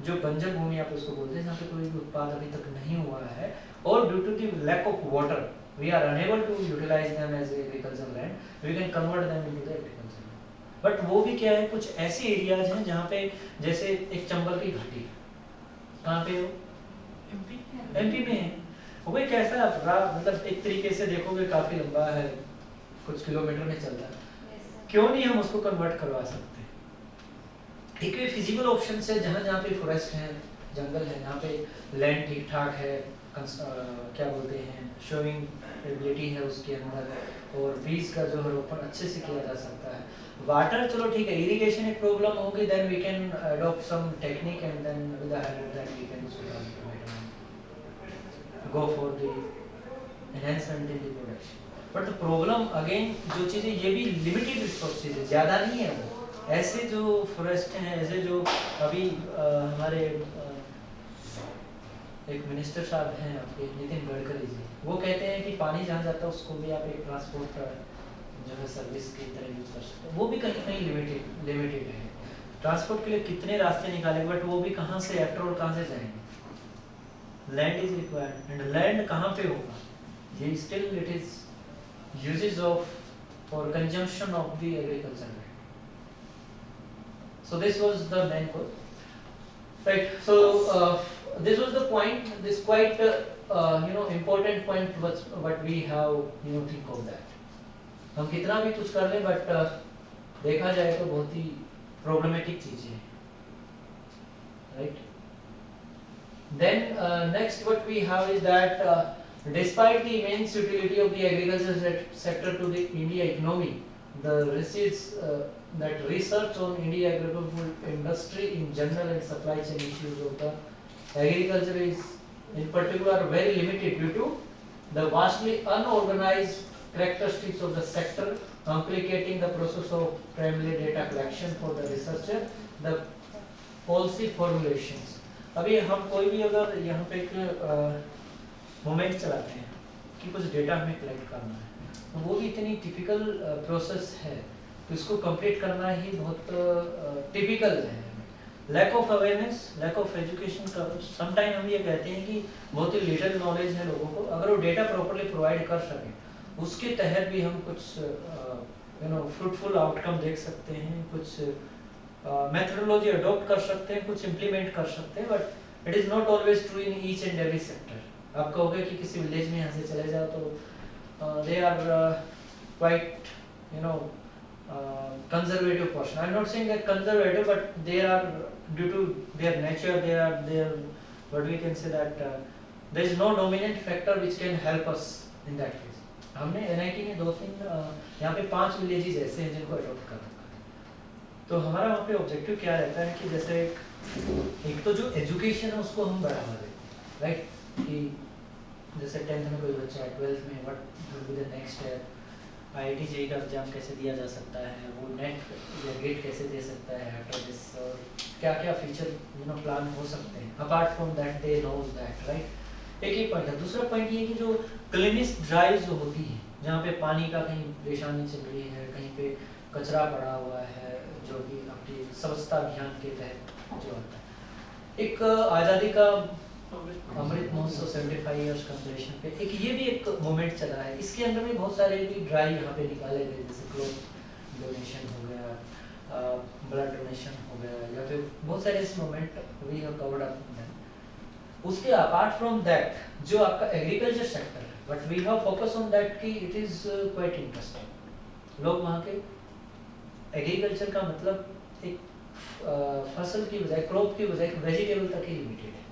जो बंजर भूमि आप उसको बोलते हैं, जहाँ पे कोई भी उत्पाद अभी तक नहीं हुआ है, और due to the lack of water we are unable to utilise them as agriculture land, we can convert them into the agriculture land. But वो भी क्या है, कुछ ऐसे एरियाज हैं जहाँ पे जैसे एक चंबल की घाटी, कहाँ पे हो, एमपी में है, वो एक ऐसा मतलब एक तरीके से देखोगे काफी लंबा है, कुछ किलोमीटर में चलता है, क्यों नहीं हम उसको कन्वर्ट करवा सकते। एक फिजिकल ऑप्शन है जहाँ जहाँ पे फॉरेस्ट है, जंगल है, जहाँ पे लैंड ठीक ठाक है, क्या बोलते हैं, शोइंग एबिलिटी है उसके अंदर, और बीज का जो है रोपण अच्छे से किया जा सकता है। वाटर चलो ठीक है, इरिगेशन एक प्रॉब्लम होगी, then we can adopt some technique and then with the help that we can go for the enhancement in the production. But the problem again, जो चीजें ये भी limited resources है, ज़्यादा नहीं है वो। ऐसे जो फॉरेस्ट हैं, ऐसे जो अभी हमारे एक मिनिस्टर साहब हैं आपके, नितिन गडकरी जी, वो कहते हैं कि पानी जहाँ जाता है उसको भी आप एक ट्रांसपोर्ट जो है सर्विस की तरह यूज कर सकते हैं। वो भी कहीं कहीं लिमिटेड है, ट्रांसपोर्ट के लिए कितने रास्ते निकालेंगे, बट वो भी कहाँ से, आफ्टर ऑल कहाँ से जाएंगे, land is required, and land कहाँ पे होगा, ये still it is uses of और consumption of the agriculture land. So this was the main goal, right. So this was the point, this quite important point what we have think of that। हम कितना भी कुछ कर लें, but देखा जाए तो बहुत ही प्रॉब्लमेटिक चीजें हैं, right. Then next what we have is that despite the immense utility of the agriculture sector to the India economy, the that research on India agricultural industry in general and supply chain issues of the agriculture is in particular very limited due to the vastly unorganized characteristics of the sector, complicating the process of primary data collection for the researcher, the policy formulations। अभी हम कोई भी अगर यहाँ पे एक moment चलाते हैं कि कुछ डेटा हमें कलेक्ट करना है, तो वो भी इतनी टिपिकल प्रोसेस है, तो इसको कंप्लीट करना ही बहुत टिपिकल है। Lack of awareness, lack of education का समटाइम हम ये कहते हैं कि बहुत ही लिटिल नॉलेज है लोगों को। अगर वो डेटा प्रॉपर्ली प्रोवाइड कर सकें, उसके तहत भी हम कुछ फ्रूटफुल आउटकम देख सकते हैं, कुछ मेथोडोलॉजी अडॉप्ट कर सकते हैं, कुछ इम्प्लीमेंट कर सकते हैं, but it is not always true in each and every sector. आप कहोगे कि किसी विलेज में यहाँ से चले जाओ तो they are quite conservative portion. I'm not saying that conservative, but they are due to their nature, they are what we can say that there is no dominant factor which can help us in that case. हमने NIT में 2-3 यहाँ पे 5 villages ऐसे हैं जिनको adopt कर रखा है। तो हमारा वहाँ पे ऑब्जेक्टिव क्या रहता है कि जैसे एक तो जो एजुकेशन है उसको हम बढ़ावा दें, राइट, कि जैसे 10th में कोई बच्चा है, 12th में what will be the next step, IIT JEE का एग्जाम कैसे दिया जा सकता है, वो नेट या गेट कैसे दे सकता है आफ्टर दिस, और क्या क्या फीचर प्लान हो सकते हैं, apart from that they knows that, right. एक ही पॉइंट है। दूसरा पॉइंट ये कि जो क्लीनिस्ट ड्राइव जो होती है, जहाँ पे पानी का कहीं परेशानी चल रही है, कहीं पे कचरा पड़ा हुआ है, जो कि आपकी स्वच्छता अभियान के तहत जो आता है, एक आज़ादी का अमृत महोत्सव 75 ईयर्स कंप्लीशन पे एक ये भी एक मूवमेंट चला है। इसके अंदर भी बहुत सारे भी ड्राइव यहाँ पे निकाले गए, जैसे क्लोथ डोनेशन हो गया, ब्लड डोनेशन हो गया, या फिर बहुत सारे इस movement we have covered up. उसके अपार्ट फ्रॉम दैट जो आपका एग्रीकल्चर सेक्टर है, but we have focus on that कि इट इज़ क्वाइट इंटरेस्टिंग। लोग वहाँ के एग्रीकल्चर का मतलब एक फसल की बजाय, क्रॉप की बजाय वेजिटेबल तक ही लिमिटेड है।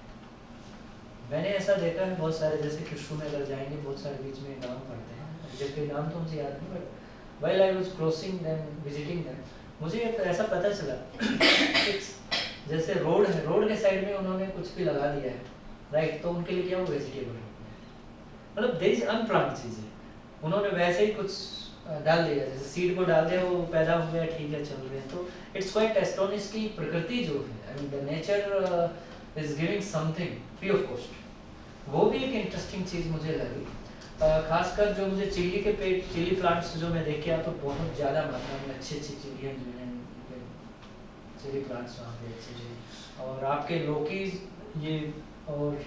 मैंने ऐसा देखा है बहुत सारे, जैसे कृष्ण में अगर जाएंगे बहुत सारे बीच में गाँव पड़ते हैं, जबकि नाम तो मुझे याद नहीं, but while I was crossing them, visiting them, मुझे ऐसा पता चला जैसे रोड है, रोड के साइड में उन्होंने कुछ भी लगा दिया है, राइट, तो उनके लिए क्या वो वेजिटेबल है, मतलब देयर इज अनप्लान्ड चीज़ें, उन्होंने वैसे ही कुछ डाल दिया, जैसे सीड को डाल दिया, वो पैदा हो गया, ठीक है, चल रहे हैं। तो इट्स क्वाइट एस्टोनिश की प्रकृति जो है, I mean the nature is giving something free of cost. वो भी एक इंटरेस्टिंग चीज़ मुझे लगी, खासकर जो मुझे चिली के पेड़, चिली प्लांट्स जो मैं देख के आया, तो बहुत ज़्यादा मात्रा में अच्छी अच्छी चिड़ियाँ जो हैं, चिली प्लांट्स वहाँ पे अच्छे थे, और आपके लोकीज ये और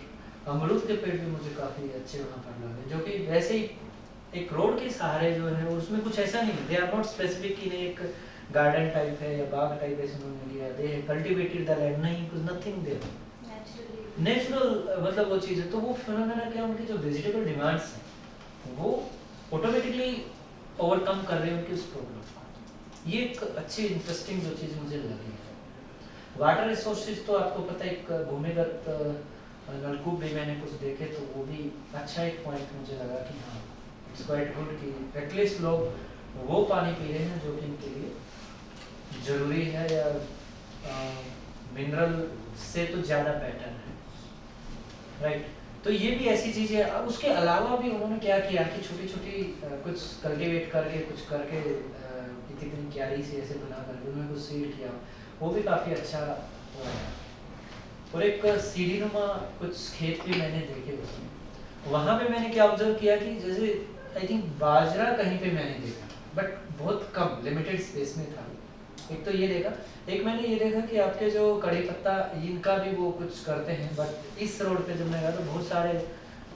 अमरूद के पेड़ भी मुझे काफ़ी अच्छे वहाँ पर लगे, जो कि वैसे ही एक रोड के सहारे जो है, उसमें कुछ ऐसा नहीं, दे आर नॉट स्पेसिफिक कि नहीं एक गार्डन टाइप है या बाग टाइप ऐसे उन्होंने लिया, दे कल्टिवेटेड द लैंड, नहीं, कुछ नथिंग देयर, नेचुरल मतलब वो चीज़ है। तो वो फिनोमेना क्या, उनकी जो वेजिटेबल डिमांड्स हैं वो ऑटोमेटिकली ओवरकम कर रहे हैं उनकी उस प्रॉब्लम को। ये एक अच्छी इंटरेस्टिंग जो चीज़ मुझे लगी है। वाटर रिसोर्सेज तो आपको पता है, एक भूमिगत नलकूप भी मैंने कुछ देखे, तो वो भी अच्छा एक पॉइंट मुझे लगा कि हाँ इट्स क्वाइट गुड कि एटलीस्ट लोग वो पानी पी रहे हैं जो कि इनके लिए ज़रूरी है, या मिनरल से तो ज़्यादा बेटर है, राइट। तो ये भी ऐसी चीज़ है। अब उसके अलावा भी उन्होंने क्या किया कि छोटी छोटी कुछ कल्टीवेट करके, कुछ करके कितनी क्यारी से ऐसे बना करके उन्होंने कुछ सीड किया, वो भी काफ़ी अच्छा हो रहा है। और एक सीढ़ी नुमा कुछ खेत भी मैंने देखे उसमें, वहाँ पे मैंने क्या ऑब्जर्व किया कि जैसे आई थिंक बाजरा कहीं पे मैंने देखा, बट बहुत कम लिमिटेड स्पेस में था। एक तो ये देखा, एक मैंने ये देखा कि आपके जो कड़ी पत्ता इनका भी वो कुछ करते हैं, बट इस रोड पे जब मैं गया तो बहुत सारे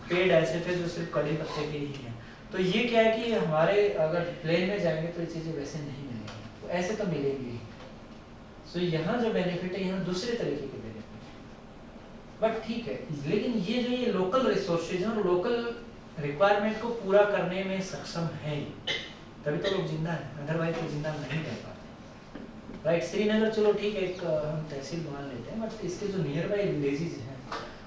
पेड़ ऐसे थे जो सिर्फ कड़ी पत्ते के ही हैं। तो ये क्या है कि हमारे अगर प्लेन में जाएंगे तो ये चीज़ें वैसे नहीं मिलेंगी, तो ऐसे तो मिलेंगी। सो यहाँ जो बेनिफिट है, यहाँ दूसरे तरीके के बेनिफिट है, बट ठीक है। लेकिन ये जो ये लोकल रिसोर्सेज हैं, लोकल रिक्वायरमेंट को पूरा करने में सक्षम हैं, तभी तो लोग जिंदा हैं, अदरवाइज तो जिंदा नहीं रह पाते, राइट। श्रीनगर चलो ठीक है, एक हम तहसील मान लेते हैं, बट इसके जो नियर बाई विलेजेस हैं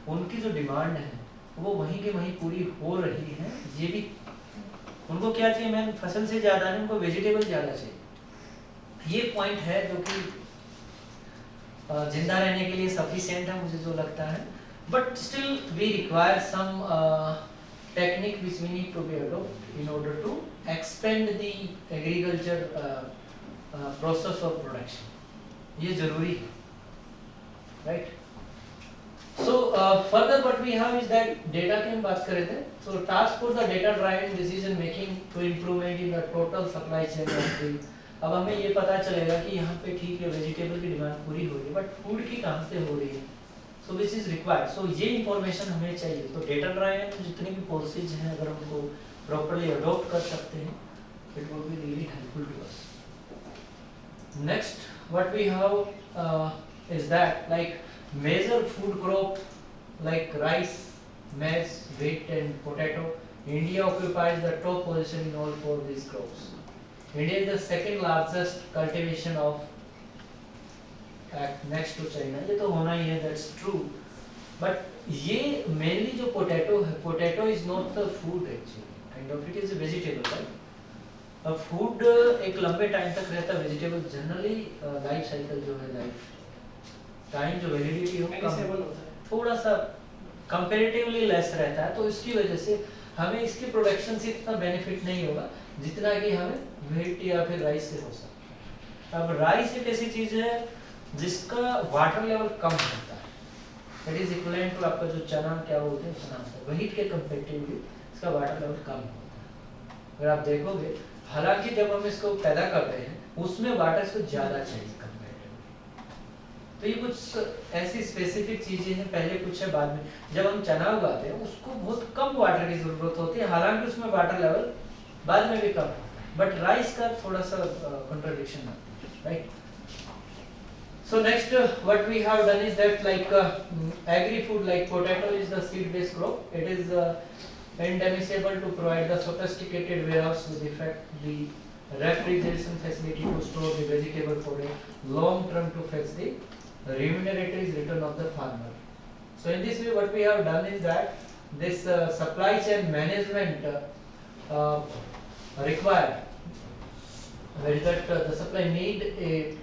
उनकी जो डिमांड है वो वहीं के वहीं पूरी हो रही है। ये भी उनको क्या चाहिए, मैम, फसल से ज़्यादा नहीं, उनको वेजिटेबल ज़्यादा चाहिए। ये पॉइंट है जो कि जिंदा रहने के लिए सफिशिएंट है, मुझे जो लगता है, but still we require some technique which we need to be adopt in order to expand the agriculture process of production. ये जरूरी है, right. So further what we have is that data की हम बात कर रहे थे। So task force the data driven decision making to improvement in the total supply chain of the. अब हमें ये पता चलेगा कि यहाँ पे ठीक है वेजिटेबल की डिमांड पूरी हो रही है, बट फूड की कहाँ से हो रही है, सो दिस इज रिक्वायर्ड। सो ये इंफॉर्मेशन हमें चाहिए। तो डेटा ड्राइवन जितनी भी पॉलिसीज हैं, अगर उनको प्रॉपर्ली अडॉप्ट कर सकते हैं, it will be really helpful to us. Next, what we have is that like major food crop like rice, maize, wheat and potato, India occupies the top position in all four these crops. India is the second largest cultivation of next to China. ये तो होना ही है, that's true. But ये mainly जो potato है, potato is not the food actually, kind of it is a vegetable, right? अब food एक लंबे टाइम तक रहता है, वेजिटेबल जनरली लाइफ साइकिल जो है, लाइफ टाइम जो वैलिडिटी हो पेरिसेबल होता है। थोड़ा सा कंपैरेटिवली लेस रहता है, तो इसकी वजह से हमें इसकी प्रोडक्शन से इतना बेनिफिट नहीं होगा जितना कि हमें व्हीट या फिर राइस से हो सकता है। अब राइस एक ऐसी चीज है जिसका वाटर लेवल कम होता है, इट इज इक्विवेलेंट टू आपका जो चना क्या बोलते हैं चना होता है, व्हीट के कंपैरेटिवली इसका वाटर लेवल कम होता है। अगर आप देखोगे, हालांकि जब हम इसको पैदा करते हैं उसमें वाटर से ज्यादा चाहिए कंपैरेटिवली। तो ये कुछ ऐसी स्पेसिफिक चीजें हैं, पहले कुछ है बाद में। जब हम चना उगाते हैं उसको बहुत कम वाटर की जरूरत होती है, हालांकि उसमें वाटर लेवल बाद में भी कम होता है, बट राइस का थोड़ा सा कॉन्ट्रडिक्शन आता है, right. So next what we have done is that like agri food like potato is the seed based crop. It is indemisable to provide the sophisticated warehouse with the refrigeration facility to store the vegetable for a long term to fetch the remunerative return of the farmer. So in this way what we have done is that this supply chain management required, where that the supply need a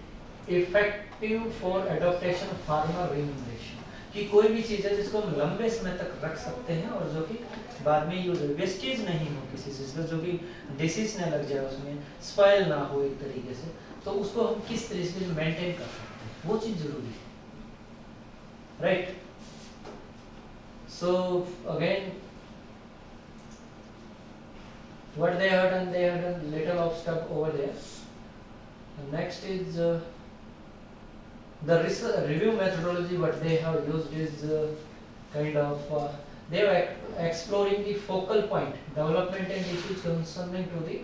effective for adaptation of farmer remuneration, कि कोई भी चीज़ है जिसको हम लंबे समय तक रख सकते हैं और जो कि बाद में यूज वेस्टेज नहीं हो किसी चीज़ का, जो कि डिसीज ना लग जाए उसमें, स्पॉइल ना हो एक तरीके से, तो उसको हम किस तरीके से मेंटेन कर सकते हैं, वो चीज़ जरूरी है, right. So again what they have done little of stuff over there. Next is the review methodology. What they have used is kind of they are exploring the focal point development and issues concerning to the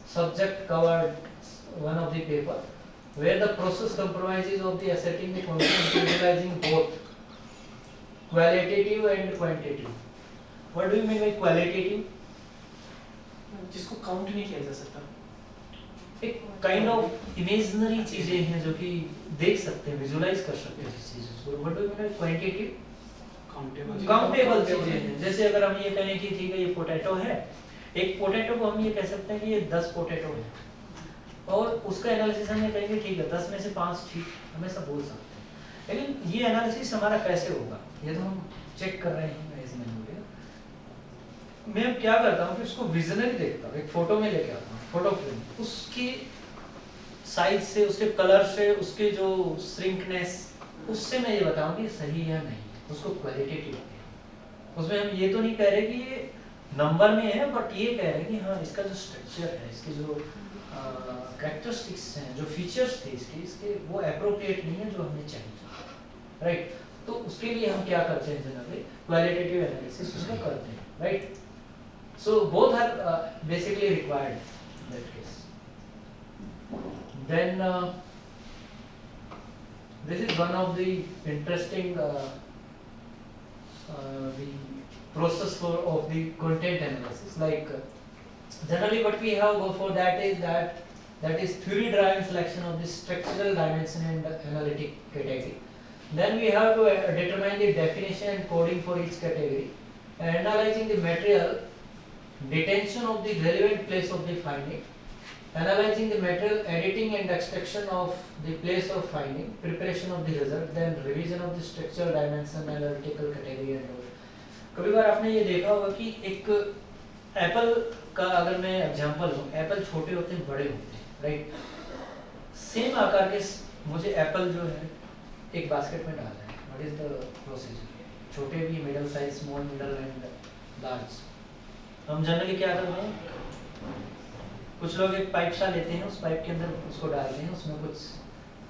subject covered one of the paper, where the process compromises of the ascertaining the content utilizing both qualitative and quantitative. What do you mean by qualitative? जिसको count नहीं किया जा सकता, एक kind of imaginary चीजें हैं जो कि देख सकते हैं, विजुलाइज कर सकते हैं इस चीज को। What do you mean quantitative? Countable चीजें हैं। जैसे अगर हम ये कहें कि ठीक है ये पोटैटो है, एक पोटैटो को हम ये कह सकते हैं कि ये 10 पोटैटो है, और उसका एनालिसिस हम ये कहेंगे ठीक है 10 में से 5 ठीक, हम ऐसा बोल सकते हैं। लेकिन ये एनालिसिस हमारा कैसे होगा, ये तो हम चेक कर रहे हैं इमेजिनरी। मैं क्या करता हूँ कि उसको विजनरी देखता हूँ, एक फोटो में लेके आता हूँ, फोटो फ्रेम, उसकी साइज से, उसके कलर से, उसके जो श्रिंकनेस, उससे मैं ये बताऊँ कि सही या नहीं, उसको क्वालिटेटिव। उसमें हम ये तो नहीं कह रहे कि ये नंबर में है, बट ये कह रहे हैं कि हाँ इसका जो स्ट्रक्चर है, इसके जो कैरेक्टरिस्टिक्स हैं, जो फीचर्स थे इसके वो अप्रोप्रिएट नहीं है जो हमें चाहिए, राइट। तो उसके लिए हम क्या करते हैं जनरली क्वालिटेटिव एनालिसिस उसका करते हैं, right. So both are basically required in that case. Then this is one of the interesting the process of the content analysis. Like generally what we have go for that is theory driven selection of the structural dimension and analytic category. Then we have to determine the definition and coding for each category, and analyzing the material, detention of the relevant place of the finding, analyzing the material, editing and extraction of the place of finding, preparation of the result, then revision of the structural dimension, analytical category and all. कभी बार आपने ये देखा होगा कि एक Apple का अगर मैं एग्जांपल लूँ, एप्पल छोटे होते हैं, बड़े होते हैं, राइट। सेम आकार के मुझे एप्पल जो है एक बास्केट में डालना है, व्हाट इज द प्रोसीजर? छोटे भी, middle size, small, middle and large. हम जनरली क्या करते हैं, कुछ लोग एक पाइप सा लेते हैं, उस पाइप के अंदर उसको डालते हैं, उसमें कुछ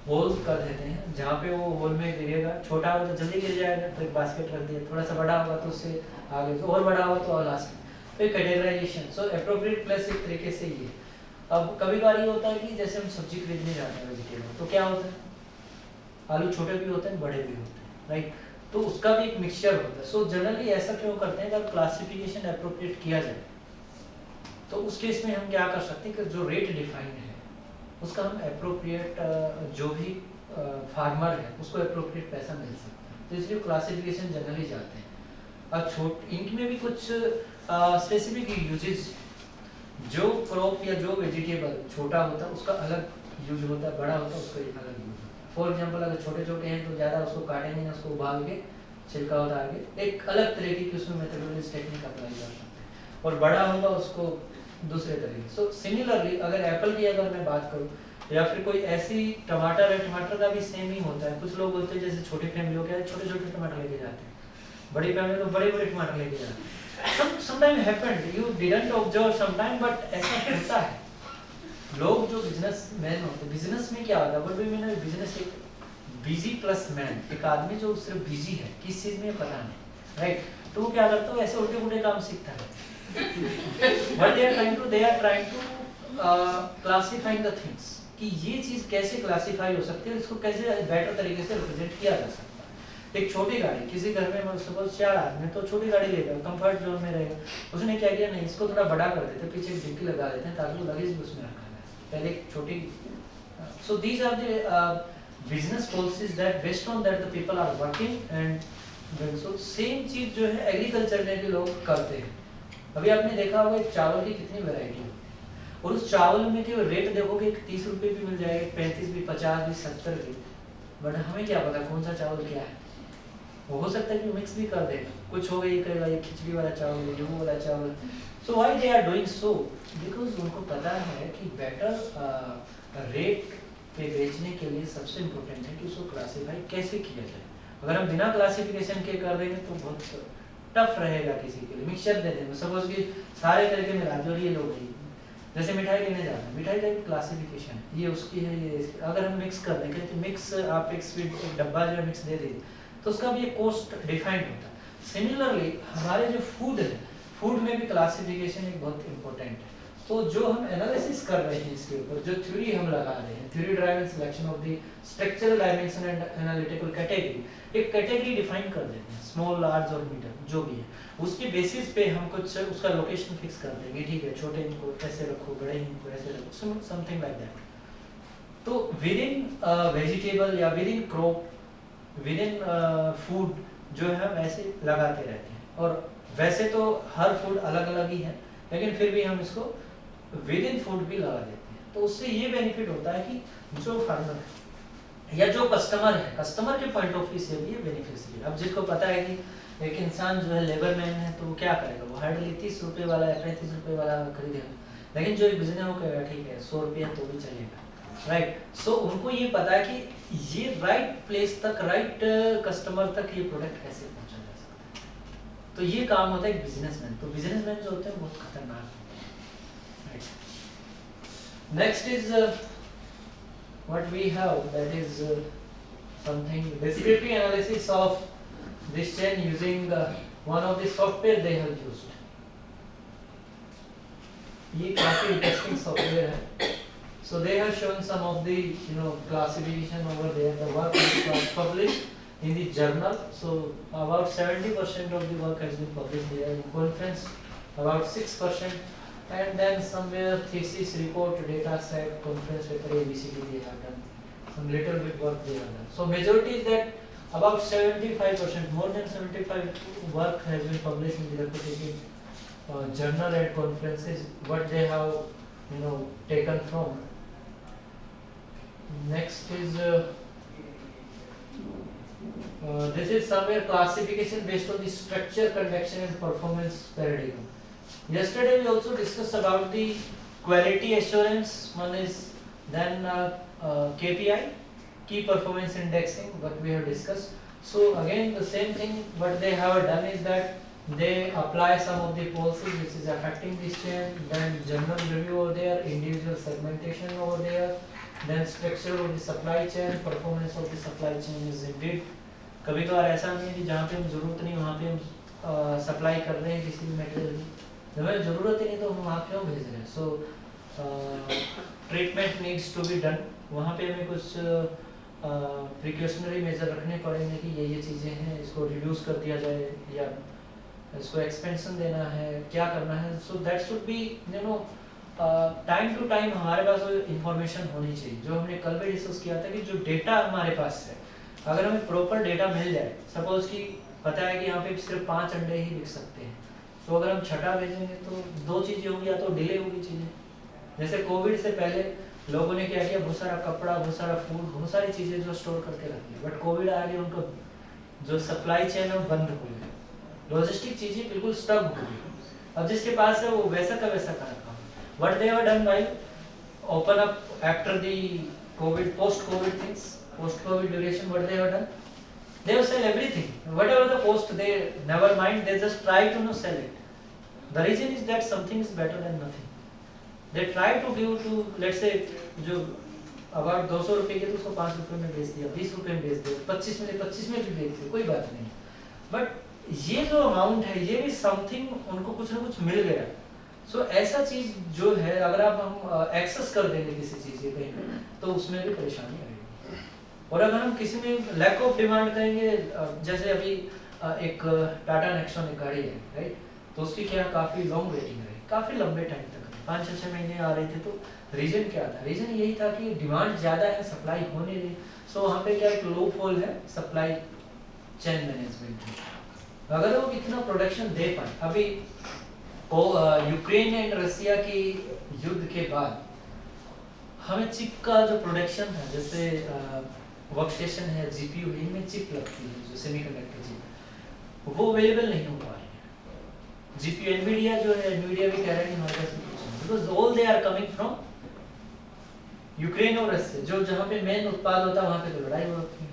होल कर देते हैं, जहाँ पे वो होल में गिरेगा, छोटा होगा तो जल्दी गिर जाएगा तो एक बास्केट रख दिया, थोड़ा सा बड़ा होगा तो उससे आगे, तो और बड़ा होगा तो और लास्ट। तो कैटेगराइजेशन, सो एप्रोप्रिएट प्लेस एक तरीके से ये। अब कभी बार ये होता है कि जैसे हम सब्जी खरीदने जाते हैं वेजिटेबल, तो क्या होता है, आलू छोटे भी होते हैं, बड़े भी होते हैं, राइट। तो उसका भी एक मिक्सचर होता है। सो जनरली ऐसा क्यों करते हैं, जब क्लासिफिकेशन एप्रोप्रिएट किया जाए तो उस केस में हम क्या कर सकते हैं कि जो रेट डिफाइंड है उसका हम एप्रोप्रिएट, जो भी फार्मर है उसको एप्रोप्रिएट पैसा मिल सकता है, तो इसलिए क्लासिफिकेशन जनरली जाते हैं। और इनमें भी कुछ स्पेसिफिक यूजेज जो क्रॉप या जो वेजिटेबल छोटा होता है उसका अलग यूज होता है, बड़ा होता है उसका एक अलग यूज होता है। फॉर एग्जांपल अगर छोटे छोटे हैं तो ज़्यादा उसको काटेंगे ना, उसको उबाल के छिलका उतार के एक अलग तरीके की उसमें मेथडोलॉजी टेक्निक अप्लाई कर सकते हैं, और बड़ा होगा उसको दूसरे तरीके। सो सिमिलरली अगर एप्पल की अगर मैं बात करूँ या फिर कोई ऐसी टमाटर है, टमाटर का भी सेम ही होता है। कुछ लोग होते हैं जैसे छोटी फैमिली हो, क्या छोटे छोटे टमाटर लेके जाते हैं, बड़ी फैमिली तो बड़े बड़े टमाटर लेके जाते हैं। Sometime happened, you didn't observe sometime, but ऐसा होता है। लोग जो बिजनेसमैन होते हैं, बिजनेस में क्या होता है, what do you mean business, एक बिजी प्लस मैन, एक आदमी जो सिर्फ बिजी है किस चीज में पता नहीं, राइट। तो वो क्या करता है, ऐसे उल्टे पुल्टे काम सीखता है। But they are trying to classifying the things कि ये चीज कैसे क्लासिफाई हो सकती है, इसको कैसे बेटर तरीके से रिप्रेजेंट किया जा सकता है। एक छोटी गाड़ी, किसी घर में सपोज 4 आदमी, तो छोटी गाड़ी लेगा, कंफर्ट जोन में रहेगा। उसने क्या किया, नहीं इसको थोड़ा बड़ा कर देते, पीछे एक डिक्की लगा देते हैं ताकि वो लगेज भी उसमें रखा जाए, पहले एक छोटी। So these are the business policies that based on that the people are working and so same चीज जो है एग्रीकल्चर में भी लोग करते हैं। अभी आपने देखा होगा चावल की कितनी वैरायटी है, और उस चावल में के रेट देखोगे 30 रुपए भी मिल जाएगा, 35 भी, 50 भी, 70 भी, बट हमें क्या पता कौन सा चावल क्या है। वो हो सकता है कि मिक्स भी कर देगा, कुछ हो गई कहेगा ये खिचड़ी वाला चावल, ये वो वाला चावल। So why they are doing so, because उनको पता है कि बेटर रेट पे बेचने के लिए सबसे इम्पोर्टेंट है कि उसको क्लासीफाई कैसे किया जाए। अगर हम बिना क्लासिफिकेशन के कर देंगे तो बहुत टफ रहेगा किसी के लिए। मिक्सचर दे देंगे, सपोज कि सारे तरीके मिला दो, ये लोग जैसे मिठाई लेने जाना है, मिठाई का एक क्लासिफिकेशन है, ये उसकी है, ये इसकी। अगर हम मिक्स कर देंगे तो मिक्स, आप एक स्वीट एक डब्बा जो है मिक्स दे दीजिए तो उसका भी एक कॉस्ट डिफाइंड होता है। सिमिलरली हमारे जो फूड है, फूड में भी क्लासिफिकेशन एक बहुत इंपॉर्टेंट है। तो जो हम एनालिसिस कर रहे हैं इसके ऊपर, जो थ्योरी हम लगा रहे हैं, theory driven selection of the structural dimension and analytical category, एक कैटेगरी डिफाइन कर देते हैं, स्मॉल, लार्ज और मीडियम जो भी है। उसके बेसिस पे हम कुछ उसका लोकेशन फिक्स कर देंगे, ठीक है, छोटे इनको कैसे रखो, बड़े इनको ऐसे रखो, समथिंग लाइक दैट। तो विद इन वेजिटेबल या with in crop, with in food जो है हम ऐसे लगाते रहते हैं। और वैसे तो हर फूड अलग अलग ही है, लेकिन फिर भी हम इसको विद इन फूड भी लगा देते हैं। तो उससे ये बेनिफिट होता है कि जो फार्मर है या जो कस्टमर है, कस्टमर के पॉइंट ऑफ व्यू से भी ये बेनिफिशियरी है। अब जिसको पता है कि एक इंसान जो है लेबर मैन है, तो वो क्या करेगा, वो हार्डली 30 रुपये वाला या 35 रुपये वाला खरीदेगा, लेकिन जो एक बिजनेस हो कहेगा ठीक है 100 रुपया तो भी चलेगा, राइट। सो उनको ये पता है कि ये राइट प्लेस तक, राइट कस्टमर तक ये प्रोडक्ट कैसे पहुंचा जा सकता है। तो ये काम होता है एक बिजनेसमैन। तो बिजनेसमैन जो होते हैं बहुत खतरनाक होते हैं, right. Next is what we have, that is something descriptive analysis of this chain using one of the software they have used. ये काफी इंटरेस्टिंग सॉफ्टवेयर है। So they have shown some of the classification over there. The work was published in the journal. So about 70% of the work has been published there. In conference about 6%, and then somewhere thesis, report, data set, conference paper, ABCD they have done. Some little bit work they have done. So majority is that about 75%, more than 75 work has been published in the reputed journal and conferences. What they have, taken from. Next is this is somewhere classification based on the structure, convection, and performance paradigm. Yesterday we also discussed about the quality assurance. One is then KPI. Key performance indexing, what we have discussed. So again the same thing, what they have done is that they apply some of the policies which is affecting this chain, then general review over there, individual segmentation over there, then structure of the supply chain, performance of the supply chain is indeed. कभी कभार ऐसा नहीं है कि जहाँ पे हम जरूरत नहीं वहाँ पे हम सप्लाई कर रहे हैं किसी भी मटेरियल की, जब हमें जरूरत ही नहीं तो हम वहाँ क्यों भेज रहे हैं। So treatment needs to be done, वहाँ पे हमें कुछ प्रिकॉशनरी मेजर रखने पड़ेंगे कि ये चीज़ें हैं, इसको रिड्यूस कर दिया जाए या इसको एक्सपेंशन देना है, क्या करना है। So that should be time to time हमारे पास इंफॉर्मेशन होनी चाहिए। जो हमने कल भी डिस्कस किया था कि जो डेटा हमारे पास है, अगर हमें प्रॉपर डेटा मिल जाए, सपोज कि पता है कि यहाँ पे सिर्फ 5 अंडे ही बिक सकते हैं, तो अगर हम छठा भेजेंगे तो दो चीज़ें होंगी, या तो डिले होगी चीज़ें। जैसे कोविड से पहले लोगों ने क्या किया, बहुत सारा कपड़ा, बहुत सारा फूड, बहुत सारी चीज़ें जो स्टोर करके रख ली, बट कोविड आ गया, उनको जो सप्लाई चेन है वो बंद हो गई, लॉजिस्टिक चीज़ें बिल्कुल स्टक हो गई। अब जिसके पास है वो वैसा का वैसा कर रखा। What they have done by open up after the COVID, post-COVID things, post-COVID duration, what they have done? They have sell everything, whatever the cost, they never mind, they just try to sell it. The reason is that something is better than nothing. They try to give to, let's say, जो अगर 200 रुपए के तो उसको 5 रुपए में बेच दिया, 20 रुपए में बेच दिया, 25 में भी बेच दिया, कोई बात नहीं। बट ये जो अमाउंट है, ये भी समथिंग उनको कुछ ना कुछ मिल गया। सो ऐसा चीज जो है, अगर आप हम एक्सेस कर देंगे किसी चीज के कहीं, तो उसमें भी परेशानी आएगी। और अगर हम किसी में लैक ऑफ डिमांड करेंगे, जैसे अभी एक टाटा नेक्सॉन एक गाड़ी है, राइट, तो उसकी क्या काफी लॉन्ग वेटिंग रही, काफी लंबे टाइम तक, 5-6 महीने आ रही थी। तो रीजन क्या था? रीजन यही था कि डिमांड ज्यादा है, सप्लाई हो नहीं रही। सो वहाँ पे क्या एक लो फॉल है सप्लाई चेन मैनेजमेंट में। अगर वो कितना प्रोडक्शन दे पाए, अभी यूक्रेन एंड रसिया की युद्ध के बाद हमें चिप का जो प्रोडक्शन है, जैसे वर्कस्टेशन है, जीपीयू है, इनमें चिप लगती है जो सेमीकंडक्टर चिप, वो अवेलेबल नहीं हो पा रही है। जीपीयू एनवीडिया जो है, एनवीडिया भी कह रहा है हमारे पास because all they are coming from Ukraine और रसिया, जो जहाँ पे मेन उत्पाद होता है वहाँ पे तो लड़ाई हो रही है।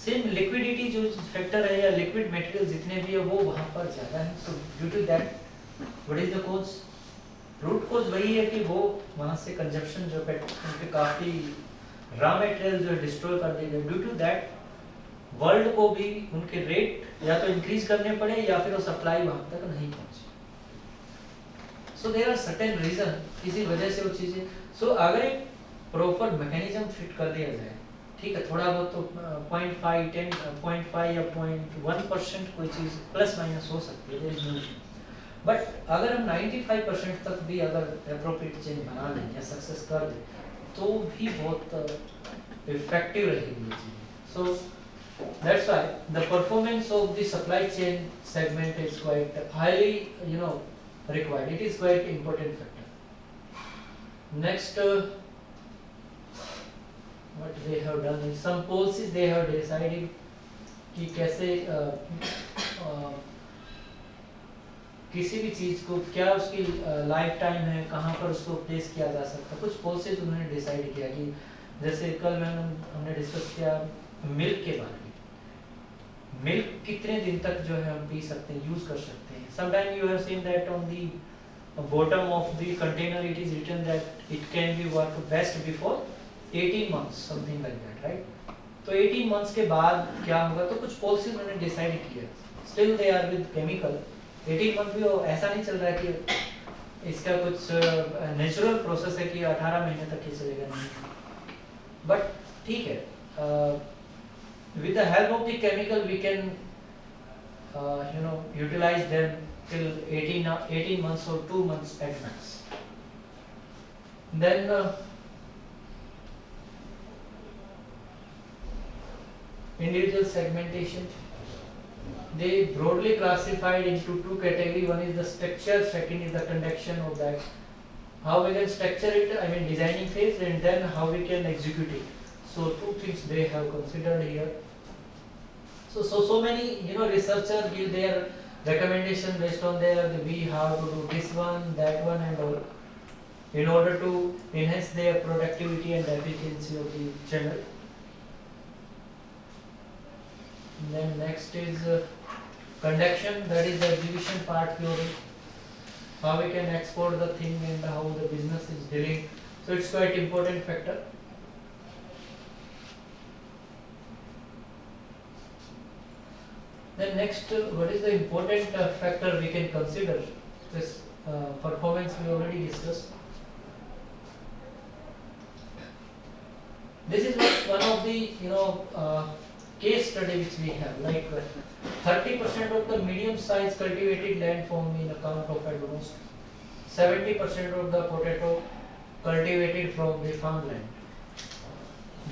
सेम लिक्विडिटी जो फैक्टर है या लिक्विड मटेरियल जितने भी है वो वहाँ पर ज़्यादा है। So due to that what is the cause? Root cause वही है कि वो वहाँ से कंजप्शन जो उनके काफ़ी रॉ मटेरियल जो डिस्ट्रॉय कर दिए गए। ड्यू टू दैट वर्ल्ड को भी उनके रेट या तो इंक्रीज करने पड़े या फिर वो सप्लाई वहाँ तक नहीं पहुँची। So there are certain reason, इसी वजह से वो चीज़ें। सो अगर एक प्रॉपर मैकेनिज्म फिट कर दिया जाए, ठीक है, थोड़ा बहुत तो 0.5 या 0.1% कोई चीज़ प्लस माइनस हो सकती है, बट अगर हम 95% तक भी अगर एप्रोप्रिएट चेंज बना लें या सक्सेस कर दें, तो भी बहुत इफेक्टिव रहेगी ये चीज़। So that's why the performance of the supply chain segment is quite highly required. It is quite important factor. Next, what they have done is some policies they have decided कि कैसे किसी भी चीज़ को क्या उसकी लाइफ टाइम है, कहाँ पर उसको प्लेस किया जा सकता है। कुछ पॉलिसीज उन्होंने डिसाइड किया कि जैसे कल हमने डिस्कस किया मिल्क के बारे में, मिल्क कितने दिन तक जो है हम पी सकते हैं, यूज कर सकते हैं। Sometimes you have seen that on the bottom of the container it is written that it can be work best before 18 months, something like that, right? तो 18 months के बाद क्या होगा, तो कुछ पॉलिसी उन्होंने डिसाइड किया। Still they are with chemical। 18 month भी ऐसा नहीं चल रहा है कि इसका कुछ नेचुरल प्रोसेस है कि 18 महीने तक ही चलेगा, नहीं। बट ठीक है, with the help of the chemical we can utilize them till 18 months or 2 months at max. Then individual segmentation, they broadly classified into two categories. One is the structure, second is the conduction of that, how we can structure it, I mean designing phase, and then how we can execute it. So two things they have considered here. So many researchers give their recommendation based on their we have to do this one, that one, and all in order to enhance their productivity and efficiency of the channel. And then next is conduction, that is the execution part theory, how we can export the thing and how the business is dealing. So it's quite important factor. Then next, what is the important factor we can consider? This performance we already discussed. This is one of the case study which we have. Like 30% of the medium-sized cultivated landform in account of almost 70% of the potato cultivated from the farmland.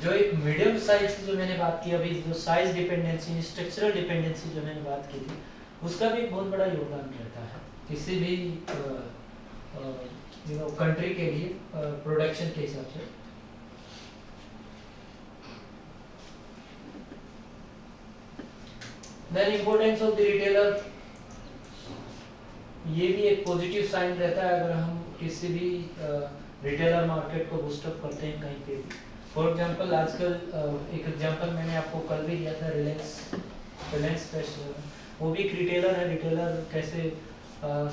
जो एक medium size की जो मैंने बात की अभी, जो size dependency, structural dependency जो मैंने बात की थी, उसका भी एक बहुत बड़ा योगदान रहता है किसी भी कंट्री के लिए प्रोडक्शन के हिसाब से। Then importance of the retailer, ये भी एक पॉजिटिव साइन रहता है अगर हम किसी भी रिटेलर मार्केट को बूस्टअप करते हैं कहीं पे भी। फॉर एग्जांपल आजकल एक एग्जांपल मैंने आपको कल भी दिया था, रिलायंस फ्रेश, वो भी एक रिटेलर है। रिटेलर कैसे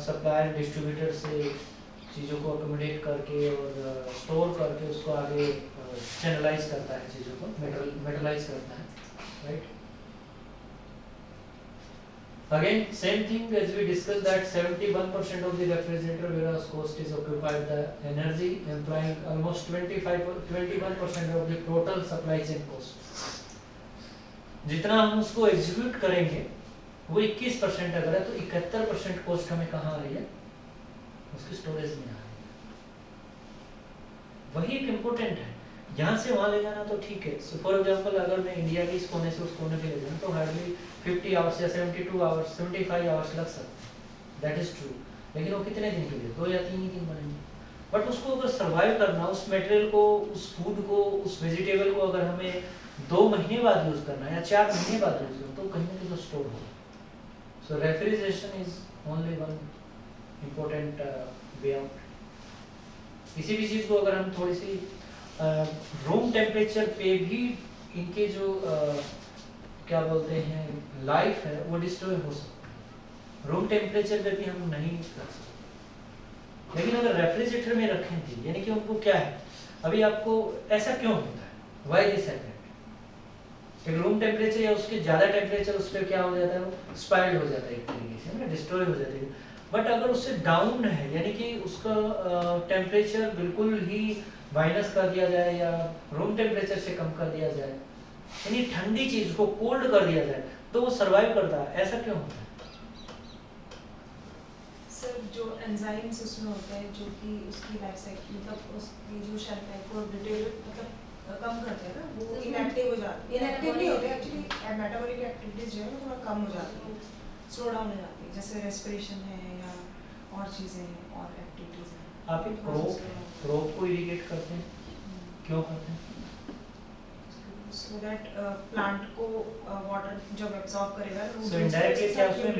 सप्लायर डिस्ट्रीब्यूटर से चीज़ों को अकोमोडेट करके और स्टोर करके उसको आगे चैनलाइज करता है, चीज़ों को मेटलाइज करता है, right. Again, same thing as we discussed that 71% of the refrigerator warehouse cost is occupied the energy, implying almost 21% of the total supply chain cost. जितना हम उसको एग्जीक्यूट करेंगे वो 21% अगर है तो 71% कॉस्ट हमें कहाँ आ रही है, उसकी स्टोरेज में आ रही है। वही एक इम्पोर्टेंट है, यहाँ से वहाँ ले जाना तो ठीक है। सो फॉर एग्जांपल अगर मैं इंडिया के इस कोने से उस कोने पे ले जाऊँ तो हार्डली 50 आवर्स या 72 आवर्स 75 आवर्स लग सकते हैं, दैट इज ट्रू। लेकिन वो कितने दिन के लिए, 2 या 3 ही दिन बनेंगे। बट उसको अगर सर्वाइव करना, उस मटेरियल को, उस फूड को, उस वेजिटेबल को अगर हमें 2 महीने बाद यूज करना है या 4 महीने बाद यूज करना, तो कहीं ना कहीं तो स्टोर होगा। So refrigeration is only one important way out. किसी भी चीज़ को अगर हम थोड़ी सी रूम टेम्परेचर पे भी इनके जो क्या बोलते हैं लाइफ है वो डिस्ट्रॉय हो सकता है। रूम टेम्परेचर पे भी हम नहीं रख सकते, लेकिन अगर रेफ्रिजरेटर में रखें थी, यानी कि उनको क्या है, अभी आपको ऐसा क्यों होता है, वाई दिस हैपेंड, एक रूम टेम्परेचर या उसके ज़्यादा टेम्परेचर उस पर क्या हो जाता है, वो स्पाइल्ड हो जाता है एक तरीके से, ना, डिस्ट्रॉय हो जाती है। बट अगर उससे डाउन है, यानी कि उसका टेम्परेचर बिल्कुल ही माइनस कर दिया जाए या रूम टेम्परेचर से कम कर दिया जाए, यानी ठंडी चीज को कोल्ड कर दिया जाए, तो वो सरवाइव करता है। ऐसा क्यों होता है? सर जो एंजाइम्स उसमें होते हैं जो कि उसकी लाइफ साइकिल, मतलब उसकी जो शेल्फ लाइफ को डिटेल मतलब कम करते हैं ना, वो इनएक्टिव हो जाते हैं। इनएक्टिव नहीं होते एक्चुअली, मेटाबॉलिक एक्टिविटीज जो है वो थोड़ा कम हो जाती है, स्लो डाउन हो जाती है, जैसे रेस्पिरेशन है या और चीज़ें हैं और एक्टिविटीज हैं। आप एक क्रोप को इरिगेट करते हैं, क्यों करते हैं? so that plant को water जब absorb करेगा so indirectly क्या उसमें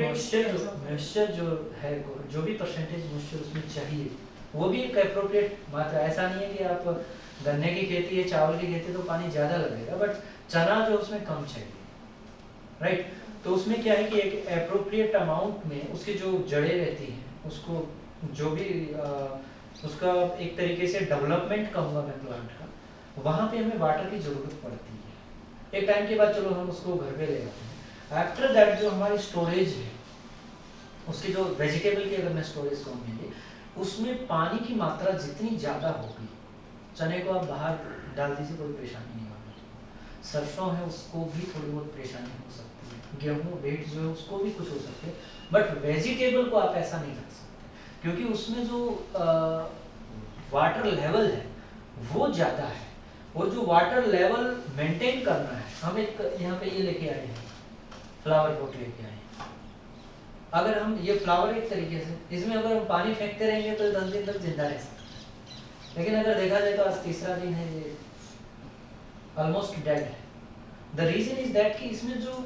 मॉइस्चर जो है, जो भी परसेंटेज मॉइस्चर उसमें चाहिए वो भी एक एप्रोप्रिएट मात्रा। ऐसा नहीं है कि आप गन्ने की खेती है, चावल की खेती तो पानी ज़्यादा लगेगा, बट चना जो उसमें कम चाहिए, राइट। तो उसमें क्या है कि एक एप्रोप्रिएट अमाउंट में उसकी जो जड़ें रहती हैं, उसको जो भी उसका एक तरीके से डेवलपमेंट कहूँगा मैं प्लांट का, वहाँ पे हमें वाटर की ज़रूरत पड़ती है। एक टाइम के बाद चलो हम उसको घर पे ले जाते हैं। आफ्टर दैट जो हमारी स्टोरेज है, उसकी जो वेजिटेबल की अगर मैं स्टोरेज कहूँगी, उसमें पानी की मात्रा जितनी ज़्यादा होगी, चने को आप बाहर डाल दीजिए कोई परेशानी नहीं होगी, सरसों है उसको भी थोड़ी बहुत परेशानी हो सकती है, गेहूँ वेट जो है उसको भी कुछ हो सकते हैं, बट वेजिटेबल को आप ऐसा नहीं रख सकते, क्योंकि उसमें जो वाटर लेवल है वो ज़्यादा है, और जो वाटर लेवल मेंटेन करना है, हम एक यहाँ पे ये लेके आए हैं, फ्लावर पॉट लेके आए हैं। अगर हम ये फ्लावर एक तरीके से, इसमें अगर हम पानी फेंकते रहेंगे तो 10 दिन तक जिंदा रह सकते हैं, लेकिन अगर देखा जाए तो आज तीसरा दिन है, ये ऑलमोस्ट डेड है। द रीजन इज दैट कि इसमें जो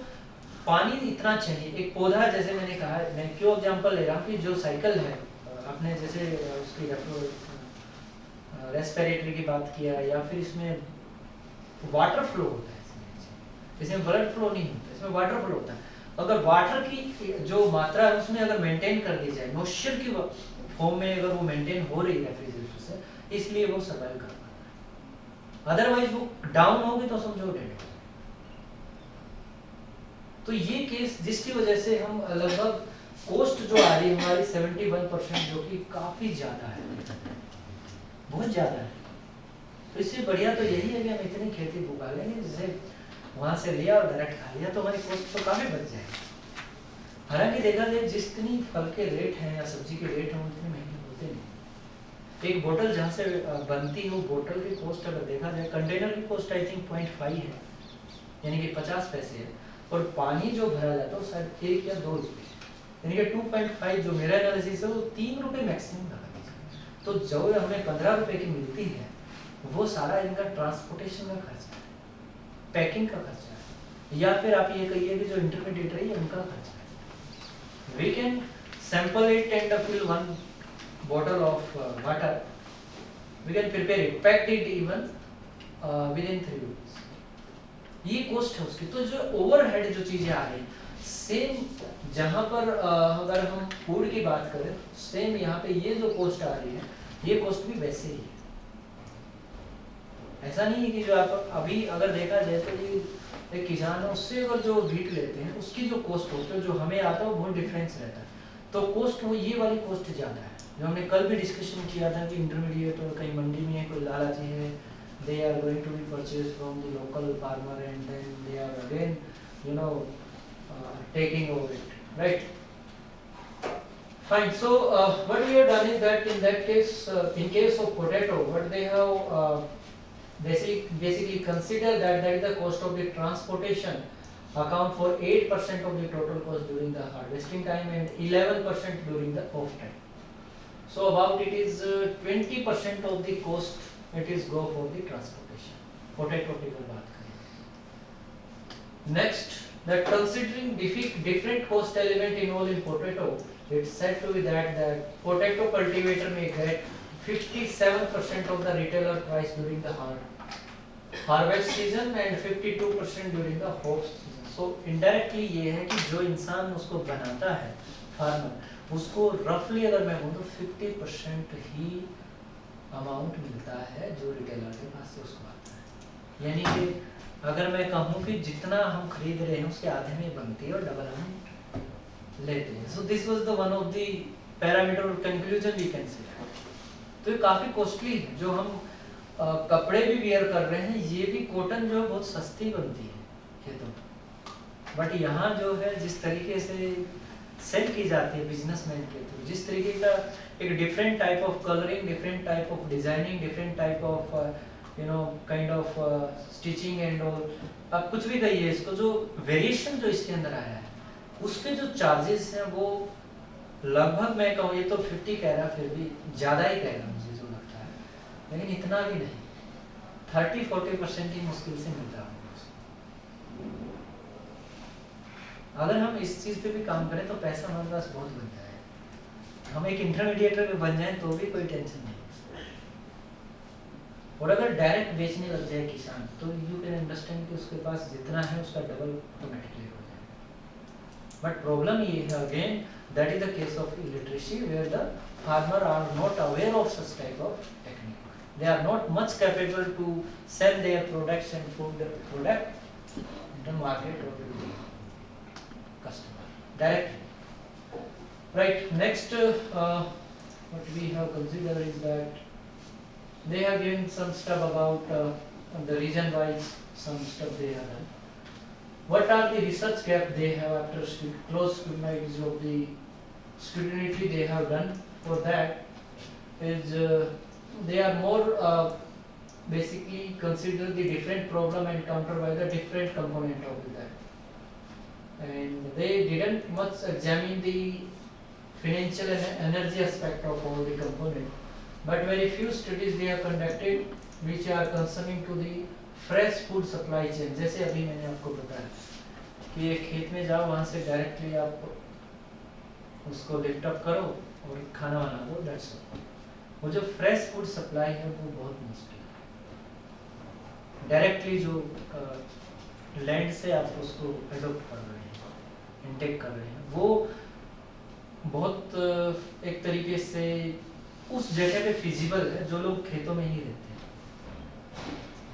पानी इतना चाहिए, एक पौधा जैसे मैंने कहा, मैं क्यों एग्जांपल ले रहा हूँ कि जो साइकिल है, आपने जैसे उसकी रेस्पिरेटरी की बात किया, या फिर इसमें वाटर फ्लो होता है, इसमें ब्लड फ्लो नहीं होता, इसमें वाटर फ्लो होता है। अगर वाटर की जो मात्रा है उसमें अगर मेंटेन कर दी जाए, मॉइस्चर की फॉर्म में अगर वो मेंटेन हो रही है रेफ्रिजरेटर से, इसलिए वो सर्वाइव कर पाता है। अदरवाइज वो डाउन होगी तो समझो डेड हो। तो ये केस जिसकी वजह से हम लगभग कॉस्ट जो आ रही है हमारी 71%, जो कि काफी ज्यादा है, बहुत ज्यादा है। तो इससे बढ़िया तो यही है कि हम इतनी खेती उगा लेंगे, जैसे वहां से लिया और डायरेक्ट खा लिया, तो हमारी कॉस्ट तो काफी बच जाएगी। हालांकि देखा जाए जितनी फल के रेट हैं या सब्जी के रेट हैं उतने महंगे होते नहीं। एक बोतल जहाँ से बनती है, वो बोतल की कॉस्ट अगर देखा जाए, कंटेनर की कॉस्ट आई थिंक 0.5 है, यानी कि 50 पैसे है, और पानी जो भरा जाता है वो शायद 1 या 2 रुपये। यानी कि 2.5 जो मेरा एनालिसिस है वो 3 रुपए मैक्सिमम लगा दीजिए। तो जो हमें 15 रुपए की मिलती है वो सारा इनका ट्रांसपोर्टेशन का खर्चा है, पैकिंग का खर्चा है, या फिर आप ये कहिए कि जो इंटरमीडिएटरी है उनका खर्चा है। We can sample it and fill one bottle of water. We can prepare it, packed it even within 3 weeks. ये कॉस्ट है उसकी। तो जो ओवरहेड जो चीजें आ रही सेम जहाँ पर अगर हम फूड की बात करें सेम यहाँ पे ये जो कॉस्ट आ रही है ये कॉस्ट भी वैसे ही है। ऐसा नहीं है कि जो आप अभी अगर देखा जाए तो ये एक किसान है उससे अगर जो व्हीट लेते हैं उसकी जो कॉस्ट होती है जो हमें आता है वो बहुत डिफरेंस रहता है। तो कॉस्ट वो ये वाली कॉस्ट ज़्यादा है जो हमने कल भी डिस्कशन किया था कि इंटरमीडिएट और कहीं मंडी में है कोई लालची है, they are going to be purchase from the local farmer and then they are again you know taking over it, right? Fine. So what we have done is that in that case, in case of potato, what they have basically consider that is the cost of the transportation account for 8% of the total cost during the harvesting time and 11% during the off time. So about it is 20% of the cost it is go for the transportation. Potato की अगर बात करें. Next, that considering different cost element involved in potato, it's said to be that potato cultivator may get 57% of the retailer price during the harvest season and 52% during the off season. So indirectly ये है कि जो इंसान उसको बनाता है farmer उसको रफली अगर मैं बोलूँ 50% ही अमाउंट मिलता है जो रिटेलर के पास से उसको आता है। यानी कि अगर मैं कहूँ कि जितना हम खरीद रहे हैं उसके आधे में बनती है और डबल हम लेते हैं। So this was the one of the parameter or conclusion we can say. तो ये काफ़ी कॉस्टली है। जो हम कपड़े भी वेयर कर रहे हैं ये भी कॉटन जो बहुत सस्ती बनती है खेतों में, बट यहाँ जो है जिस तरीके से सेल की जाती है बिजनेसमैन के थ्रू, जिस तरीके का एक different type of colouring, different type of designing, different type of you know kind of stitching and all, आप कुछ भी कहिए इसको, जो वेरिएशन जो इसके अंदर आया है उसके जो चार्जेस हैं वो लगभग मैं कहूँ ये तो 50 कह रहा फिर भी ज़्यादा ही कह रहा मुझे जो लगता है, लेकिन इतना भी नहीं, 30-40% की मुश्किल से मिल रहा है। अगर हम इस चीज़ पे भी काम करें तो पैसा हमारे पास बहुत बन जाएगा। हम एक इंटरमीडिएटर पे बन जाएं तो भी कोई टेंशन नहीं। और अगर डायरेक्ट बेचने लग जाए किसान तो यू कैन अंडरस्टैंड कि उसके पास जितना है उसका डबल ऑटोमेटिकली हो जाएगा। बट प्रॉब्लम ये है again that is the case of illiteracy where the farmer are not aware of such type of technique. They are not much capable to sell their products and food product in the market or to the customer directly. Right. Next, what we have considered is that they have given some stuff about the reason why some stuff they have done. What are the research gap they have after close scrutiny of the scrutiny they have done? For that is they are more basically consider the different problem and counter by the different component of that, and they didn't much examine the financial and energy aspect of all the component, but very few studies they have conducted which are concerning to the fresh food supply chain. जैसे अभी मैंने आपको बताया कि एक खेत में जाओ वहाँ से डायरेक्टली आप उसको लिफ्ट अप करो और खाना बना दो, दैट्स ऑल। वो जो फ्रेश फूड सप्लाई है वो बहुत मुश्किल है। डायरेक्टली जो लैंड से आप उसको एडॉप्ट कर रहे हैं, इनटेक कर रहे हैं, वो बहुत एक तरीके से उस जगह पे फिजिबल है जो लोग खेतों में ही रहते हैं।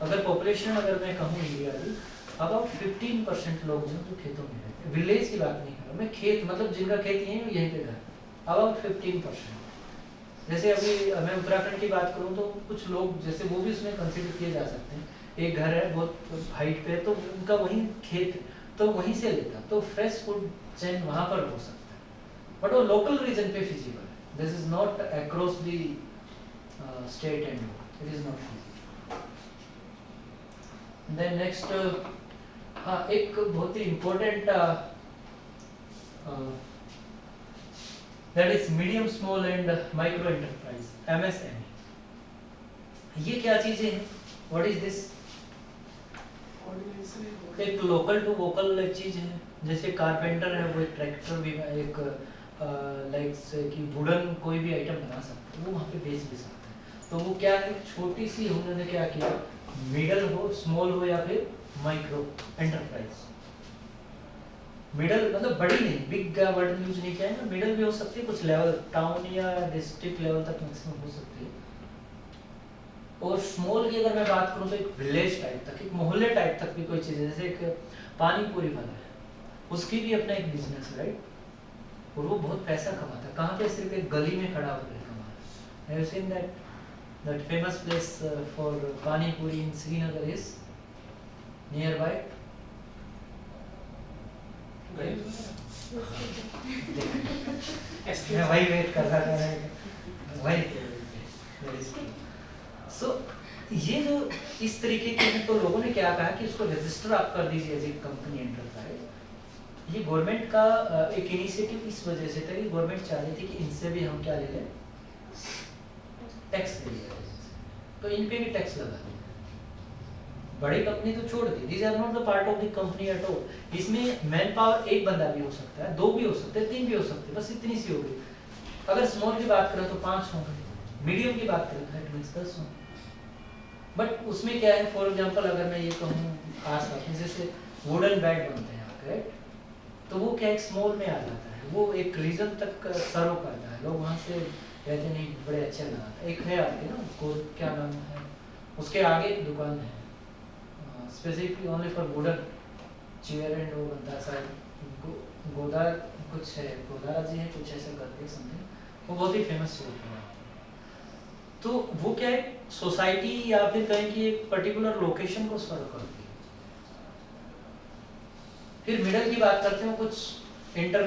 अगर पॉपुलेशन अगर मैं कहूँ इंडिया की अबाउट 15% लोग जो खेतों में रहते हैं, विलेज की बात नहीं कर रहा मैं, खेत मतलब जिनका खेत यहीं पे घर, अबाउट 15%। जैसे अभी मैं उत्तराखंड की बात करूँ तो कुछ लोग जैसे वो भी उसमें कंसिडर किए जा सकते हैं। एक घर है बहुत हाइट पे तो उनका वहीं खेत तो वहीं से लेता, तो फ्रेश फूड चेन वहाँ पर हो सकता है, बट वो लोकल रीजन पे फिजिबल है। This is not across the state and it is not feasible. Then next एक बहुत ही important that is medium small and micro enterprise, MSME। ये क्या चीजें हैं? What is this? एक लोकल टू वोकल एक चीज है, जैसे कारपेंटर है वो एक ट्रैक्टर भी एक लाइक से कि वुडन कोई भी आइटम बना सकता है, वो वहाँ पे बेच भी सकता है। तो वो क्या है, छोटी सी उन्होंने क्या किया, मिडल हो, स्मॉल हो या फिर माइक्रो एंटरप्राइज। मिडल मतलब बड़ी नहीं, बिग का वर्ड यूज नहीं किया है ना, मिडल भी हो सकती है, कुछ लेवल टाउन या डिस्ट्रिक्ट लेवल तक मैक्सिमम हो सकती है। और स्मॉल की अगर मैं बात करूं तो एक विलेज टाइप तक, एक मोहल्ले टाइप तक भी कोई चीज़ है, जैसे एक पानी पूरी वाला है, उसकी भी अपना एक बिजनेस है, राइट? और वो बहुत पैसा कमाता है, कहाँ पे? सिर्फ एक गली में खड़ा होकर कमाता है। Have you seen that famous place for पानी पूरी इन श्रीनगर इज नियर बाय? मैं वही वेट कर रहा था, वही। सो ये जो इस तरीके के हैं, तो लोगों ने क्या कहा कि इसको रजिस्टर आप कर दीजिए एज ए कंपनी एंटरप्राइज। ये गवर्नमेंट का एक इनिशिएटिव इस वजह से था कि गवर्नमेंट चाह रही थी कि इनसे भी हम क्या ले लें, टैक्स ले लें, तो इन पे भी टैक्स लगा दें। बड़ी कंपनी तो छोड़ दी, these are not the part of the company at all. इसमें मैन पावर एक बंदा भी हो सकता है, दो भी हो सकते हैं, तीन भी हो सकते हैं, बस इतनी सी होगी। अगर स्मॉल की बात करें तो 5 होंगे, मीडियम की बात करें तो इट मींस 10 होंगे। बट उसमें क्या है, फॉर एग्जांपल अगर मैं ये कहूँ आस-पास में जैसे वुडन बेड बनते हैं आपके, राइट? तो वो क्या एक स्मॉल में आ जाता है, वो एक रीजन तक सर्व करता है, लोग वहाँ से कहते नहीं बड़े अच्छे लगाता है। एक है आपके ना, उसको क्या नाम है, उसके आगे एक दुकान है specifically only for wooden chair and वो बनता है शायद गोदार कुछ है, गोदारा जी है कुछ ऐसा करके समथिंग, वो बहुत ही फेमस शॉप है। तो वो क्या है, सोसाइटी या फिर कहें कि एक पर्टिकुलर लोकेशन को सर्व करती है। फिर मिडल की बात करते हैं, कुछ इंटर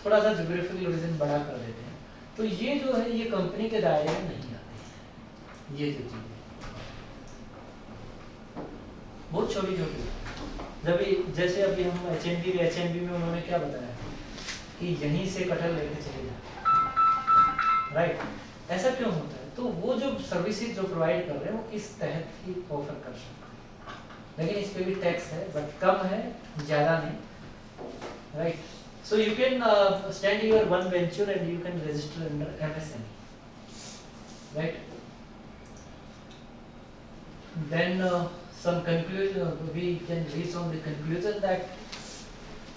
थोड़ा सा ज्योग्राफिकल रीजन बड़ा कर देते हैं, तो ये जो है ये कंपनी के दायरे में नहीं आते हैं। ये जो चीज़ बहुत छोटी छोटी, जब जैसे अभी हम एचएनबी में उन्होंने क्या बताया कि यहीं से कटहल लेके चले जाए, राइट? ऐसा क्यों होता है? तो वो जो सर्विसेज जो प्रोवाइड कर रहे हैं वो इस तहत ही ऑफर कर सकते हैं, लेकिन इस पे भी टैक्स है, बट कम है, ज़्यादा नहीं, right? So you can stand your one venture and you can register under MSME, right? Then some conclusion, we can reach on the conclusion that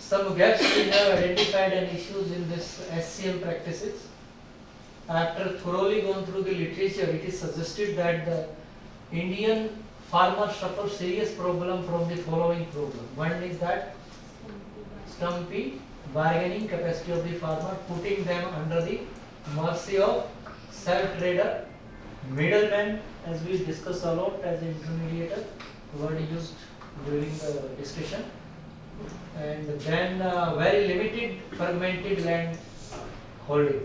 some gaps we have identified and issues in this SCM practices. After thoroughly going through the literature, it is suggested that the Indian farmer suffers serious problem from the following problem. One is that stumpy bargaining capacity of the farmer, putting them under the mercy of self-trader, middleman, as we discussed a lot as an intermediator, word used during the discussion, and then very limited fragmented land holding,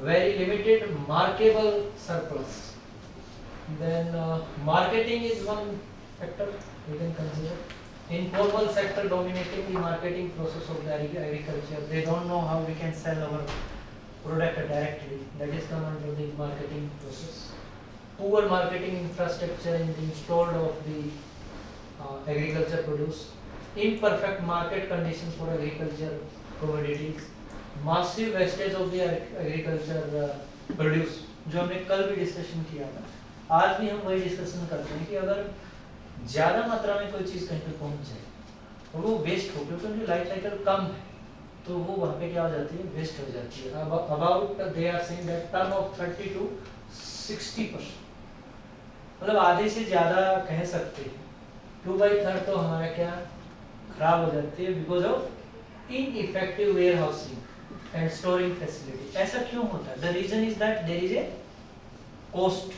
very limited markable surplus. Then marketing is one factor we can consider. Informal sector dominating the marketing process of the agriculture. They don't know how we can sell our product directly. That is come under the marketing process. Poor marketing infrastructure in the installed of the agriculture produce. Imperfect market conditions for agriculture commodities. Massive wastage of the agriculture produce. जो हमने कल भी discussion किया था, आज भी हम वही डिस्कशन करते हैं कि अगर ज़्यादा मात्रा में कोई चीज़ कहीं पे पहुंच जाए और वो वेस्ट हो, क्योंकि उनकी लाइफ साइकिल कम है, तो वो वहाँ पे क्या हो जाती है, वेस्ट हो जाती है। About they are saying that turn off 30 to 60%, मतलब आधे से ज़्यादा कह सकते हैं, 2/3 तो हमारा क्या खराब हो जाती है because of ineffective warehousing and storing facility. ऐसा क्यों होता है? The reason is that there is a cost,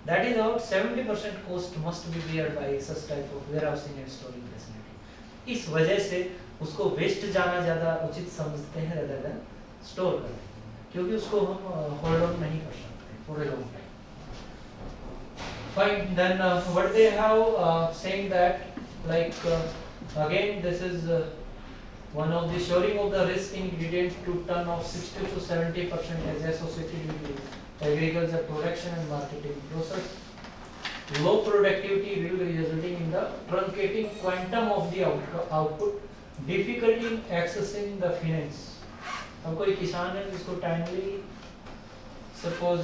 that is about 70% cost must be bear by such type of warehousing and storing facility. इस वजह से उसको waste जाना ज़्यादा उचित समझते हैं rather than स्टोर करते हैं, क्योंकि उसको हम होल्ड ऑन नहीं कर सकते for a long time. Fine, then what they have saying that like again this is One of the shoring of the risk ingredient to turn of 60 to 70% is associated with agriculture production and marketing process. Low productivity will be resulting in the truncating quantum of the output, difficulty in accessing the finance. अब कोई किसान है जिसको timely suppose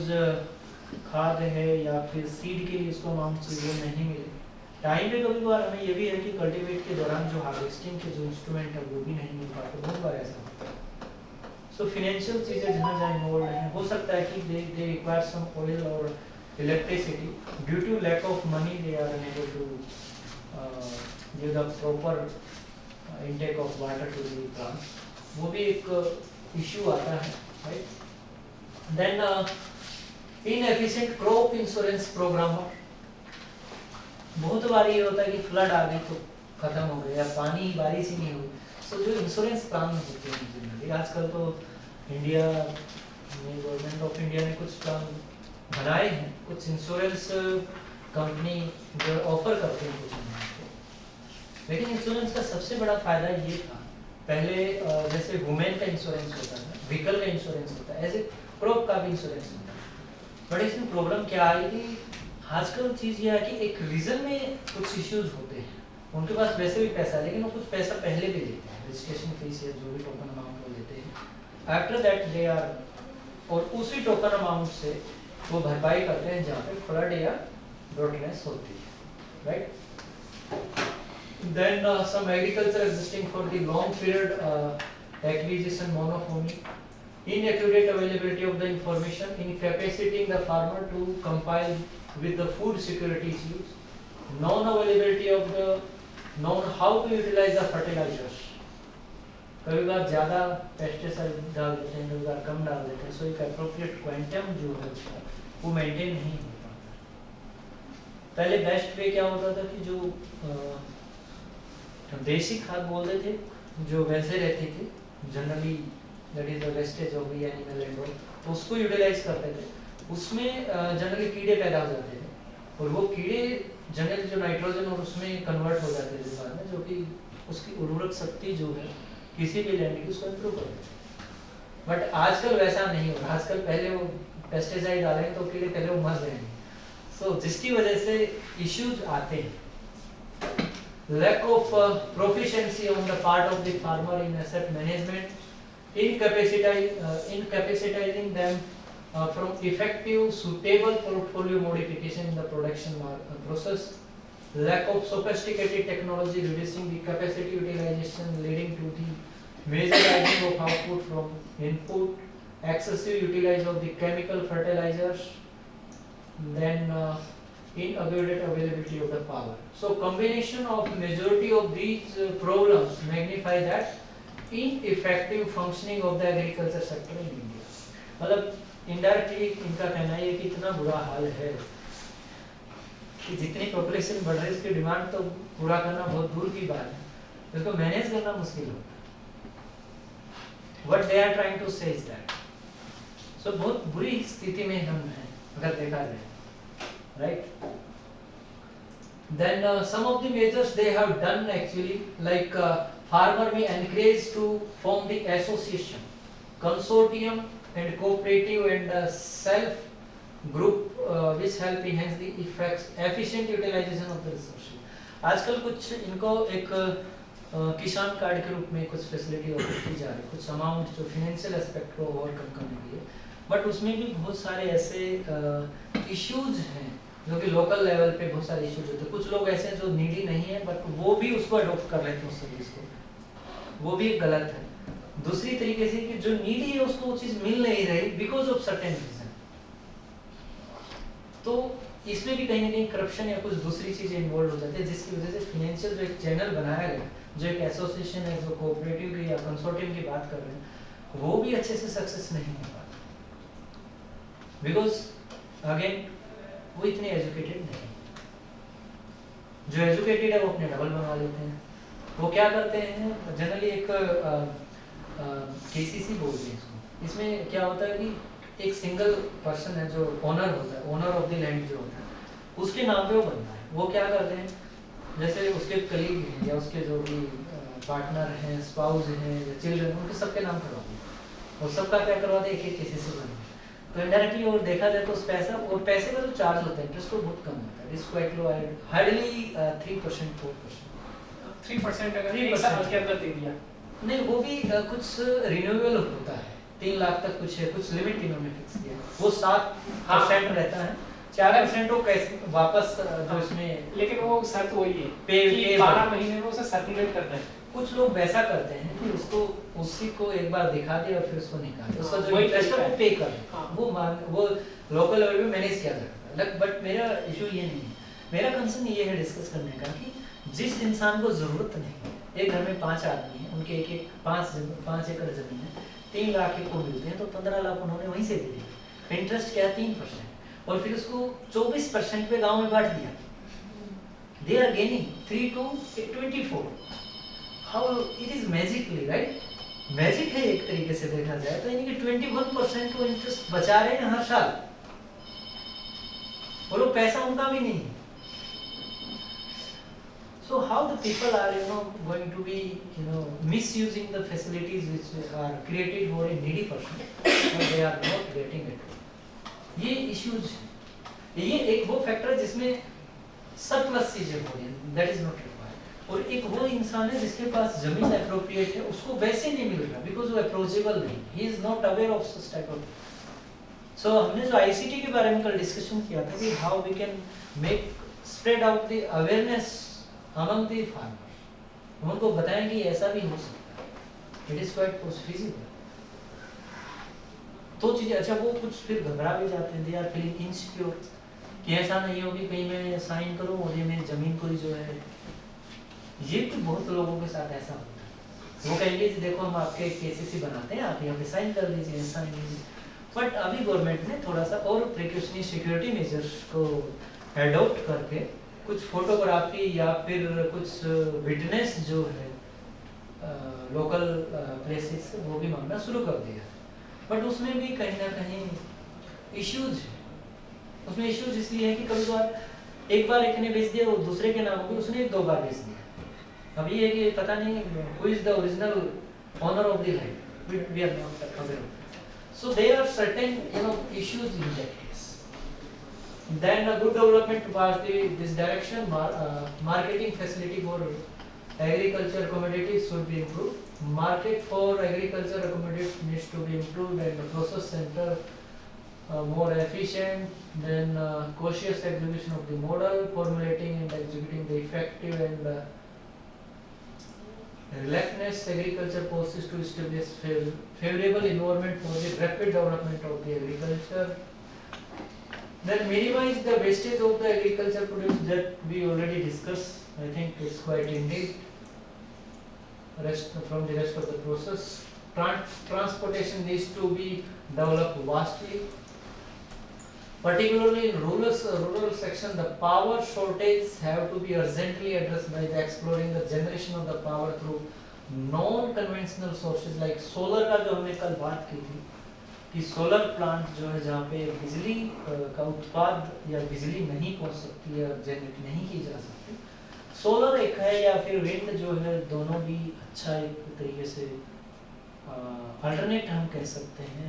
खाद है या फिर seed के लिए इसको अमाउंट चाहिए नहीं मिले टाइम पे, कभी बार हमें ये भी है कि कल्टीवेट के दौरान जो हार्वेस्टिंग के जो इंस्ट्रूमेंट है वो भी नहीं मिल पाते, बहुत बार ऐसा होता है। सो फाइनेंशियल चीज़ें जहाँ जहाँ इन्वॉल्व हैं, हो सकता है कि दे रिक्वायर सम ऑयल और electricity due to lack of money, they are unable to give the proper intake of water to the plant, वो भी एक इशू आता है, right. Then inefficient crop insurance program, बहुत बार ये होता है कि फ्लड आ गई तो खत्म हो गया या पानी बारिश ही नहीं हुई। सो जो इंश्योरेंस प्लान होते हैं जनरली आजकल तो इंडिया में गवर्नमेंट ऑफ इंडिया ने कुछ प्लान बनाए हैं, कुछ इंश्योरेंस कंपनी जो ऑफर करते हैं कुछ अमाउंट को। लेकिन इंश्योरेंस का सबसे बड़ा फायदा ये था, पहले जैसे वुमेन का इंश्योरेंस होता है, व्हीकल का इंश्योरेंस होता है, ऐसे क्रॉप का भी इंश्योरेंस होता है। बट इसमें प्रॉब्लम क्या आई कि आजकल चीज़ ये है कि एक रीजन में कुछ इश्यूज होते हैं, उनके पास वैसे भी पैसा है लेकिन वो कुछ पैसा पहले भी लेते हैं, रजिस्ट्रेशन फीस या जो भी टोकन अमाउंट वो लेते हैं। आफ्टर दैट दे आर, और उसी टोकन अमाउंट से वो भरपाई करते हैं जहाँ पे फ्लड या ड्राउटनेस होती है, right. Then some agriculture existing for the long period acquisition monophony, inaccurate availability of the information, incapacitating the farmer to compile with the food security issues, non-availability of the known how to utilize the fertilizers, कभी बार ज़्यादा pesticide डाल देते हैं, कभी बार कम डाल देते हैं, सो एक एप्रोप्रिएट क्वांटम जो है उसका वो मेंटेन नहीं हो पाता। पहले बेस्ट वे क्या होता था कि जो देसी खाद बोलते थे जो वैसे रहती थी generally, that is the wastage of the animal and all, उसको यूटिलाइज करते थे, उसमें जनरली कीड़े पैदा हो जाते थे और वो कीड़े जनरली जो नाइट्रोजन और उसमें कन्वर्ट हो जाते थे बाद में, जो कि उसकी उर्वरक शक्ति जो है किसी भी लैंड की उसको इम्प्रूव कर देते। बट आजकल वैसा नहीं हो रहा, आजकल पहले वो पेस्टिसाइड डालेंगे तो कीड़े पहले वो मर जाएंगे, सो जिसकी वजह से इश्यूज आते हैं। Lack of proficiency on the part of the farmer in asset management, incapacitating them from effective suitable portfolio modification in the production process, lack of sophisticated technology reducing the capacity utilization leading to the major rising of output from input, excessive utilization of the chemical fertilizers, then inadequate availability of the power. So combination of majority of these problems magnify that ineffective functioning of the agriculture sector in India. मतलब indirectly इनका कहना है कि इतना बुरा हाल है कि जितनी पॉपुलेशन बढ़ रही है उसकी डिमांड तो पूरा करना बहुत दूर की बात है, इसको मैनेज करना मुश्किल होता है। What they are trying to say is that, so बहुत बुरी स्थिति में हम हैं अगर देखा जाए, right? Then some of the measures they have done actually, like farmer may encourage to form the association, consortium and cooperative and self group which help enhance the effects efficient utilization of the resources. आजकल कुछ इनको एक किसान card के रूप में कुछ facility offer की जा रही है, कुछ अमाउंट जो फाइनेंशियल एस्पेक्ट को ओवरकम करने के लिए, बट उसमें भी बहुत सारे ऐसे इश्यूज हैं जो कि लोकल लेवल पे बहुत सारे इश्यूज होते हैं। कुछ लोग ऐसे हैं जो नीडी नहीं है बट वो भी उसको अडॉप्ट कर लेते हैं उस सर्विस को, वो भी गलत है। दूसरी तरीके से कि जो नीडी है उसको वो चीज़ मिल नहीं रही बिकॉज ऑफ सर्टेन रीजन, तो इसमें भी कहीं ना कहीं करप्शन या कुछ दूसरी चीज़ें इन्वॉल्व हो जाती है, जिसकी वजह से फाइनेंशियल जो एक चैनल बनाया गया, जो एक एसोसिएशन है, जो कोऑपरेटिव की या कंसोर्टियम की बात कर रहे हैं, वो भी अच्छे से सक्सेस नहीं हो पाता बिकॉज अगेन वो इतने एजुकेटेड नहीं। जो एजुकेटेड है वो अपने डबल बनवा लेते हैं। वो क्या करते हैं जनरली, एक केसीसी बोलते हैं इसको, इसमें क्या होता है कि एक सिंगल पर्सन है जो ओनर होता है, ओनर ऑफ द लैंड जो होता है, उसके नाम पे वो बनता है। वो क्या करते हैं, जैसे उसके कलीग हैं या उसके जो भी पार्टनर हैं, स्पाउस हैं, चिल्ड्रन, उनके सबके नाम करवाते हैं और सबका क्या करवाते हैं, एक एक केसेस से बने। तो इनडायरेक्टली और देखा जाए तो उस पैसा और पैसे का जो चार्ज होता है इंटरेस्ट वो बहुत कम होता है, इट्स क्वाइट लो, हार्डली 3% 4%। 3% अगर 3% एक साल के अंदर दे दिया। नहीं, वो भी कुछ रिन्यूएबल होता है, 3 लाख तक कुछ है, कुछ लिमिट इन्होंने फिक्स किया, वो 7% रहता है, 4% वो कैसे वापस जो इसमें, लेकिन वो शर्त वही है पे 12 महीने में उसे सर्कुलेट करना है। कुछ लोग वैसा करते हैं कि उसको उसी को एक बार दिखा दे और फिर उसको निकाल दे, उसका जो वही इंटरेस्ट है तरीका वो पे कर दे, हाँ। वो लोकल लेवल पे मैनेज किया जाता है। बट मेरा इशू ये नहीं है, मेरा कंसर्न ये है डिस्कस करने का कि जिस इंसान को जरूरत नहीं, एक घर में 5 आदमी हैं, उनके एक एक 5 एकड़ जमीन है, 3 लाख को मिलते हैं तो 15 लाख उन्होंने वहीं से दे दिए, इंटरेस्ट क्या है 3%, और फिर उसको 24% पे गांव में बांट दिया, they are gaining 3 to 24। How it is magically, right, magic है एक तरीके से देखा जाए तो, यानी कि 21% को इंटरेस्ट बचा रहे हैं हर साल, और वो पैसा उनका भी नहीं है। So how the people are, going to be, misusing the facilities which are created for a needy person, but they are not getting it. ये issues है, ये एक वो फैक्टर है जिसमें सरप्लस चीजें हो रही हैं, that is not required, और एक वो इंसान है जिसके पास जमीन appropriate है, उसको वैसे नहीं मिल रहा because वो approachable नहीं, he is not aware of such type of। So हमने जो ICT के बारे में कल डिस्कशन किया था कि how we can make spread out the awareness among the farmers, उनको बताएं कि ऐसा भी हो सकता है, it is quite feasible। तो चीजें, अच्छा वो कुछ फिर घबरा भी जाते हैं, they are feeling insecure कि ऐसा नहीं हो कि कहीं मैं साइन करूं और ये मेरी जमीन कोई जो है, ये तो बहुत लोगों के साथ ऐसा होता है, वो कहेंगे कि देखो हम आपके केसीसी बनाते हैं, आप यहाँ पे साइन कर दीजिए, साइन कीजिए। बट अभी गवर्नमेंट ने थोड़ा सा और प्रिकॉशनरी सिक्योरिटी मेजर्स को एडॉप्ट करके कुछ फोटोग्राफी या फिर कुछ विटनेस जो है लोकल प्लेसेस से वो भी मांगना शुरू कर दिया, बट उसमें भी कहीं ना कहीं इश्यूज है। उसमें इश्यूज इसलिए है कि कभी बार एक बार एक ने बेच दिया और दूसरे के नाम पे उसने 2 बार बेच दिया। अब ये है कि पता नहीं who is the original owner of the land, we are not aware. So there are certain issues in that case. Then a good development was this direction. Marketing facility for agriculture commodities should be improved. Market for agriculture commodities needs to be improved, and the process center more efficient. Then cautious execution of the model, formulating and executing the effective and relentless agriculture policies to establish favorable environment for the rapid development of the agriculture. Then minimize the wastage of the agriculture produce that we already discussed. I think it's quite indeed. From the rest of the process, transportation needs to be developed vastly. Particularly in rural section, the power shortage have to be urgently addressed by the exploring the generation of the power through non-conventional sources like solar का जो हमने कल बात की थी कि solar plant जो है जहाँ पे बिजली का उत्पाद या बिजली नहीं पहुँच सकती या जनरेट नहीं की जा सकती, सोलर एक है या फिर विंड जो है, दोनों भी अच्छा एक तरीके से अल्टरनेट हम कह सकते हैं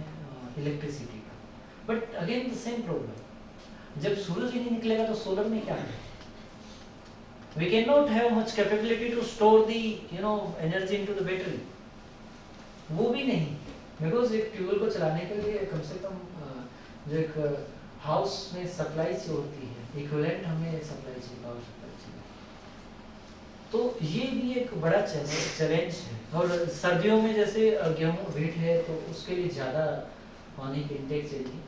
इलेक्ट्रिसिटी का। But again the same problem, जब सूरज ही नहीं निकलेगा तो सोलर में क्या करें? We cannot have much capability to store the energy into the battery, वो भी नहीं, बिकॉज एक ट्यूबवेल को चलाने के लिए कम से कम जो एक हाउस में सप्लाई चाहिए होती है, इक्विवेलेंट हमें सप्लाई चाहिए, पावर सप्लाई चाहिए। तो ये भी एक बड़ा चैलेंज है। और सर्दियों में जैसे गेहूँ व्हीट है तो उसके लिए ज़्यादा पानी की इंटेक चाहिए,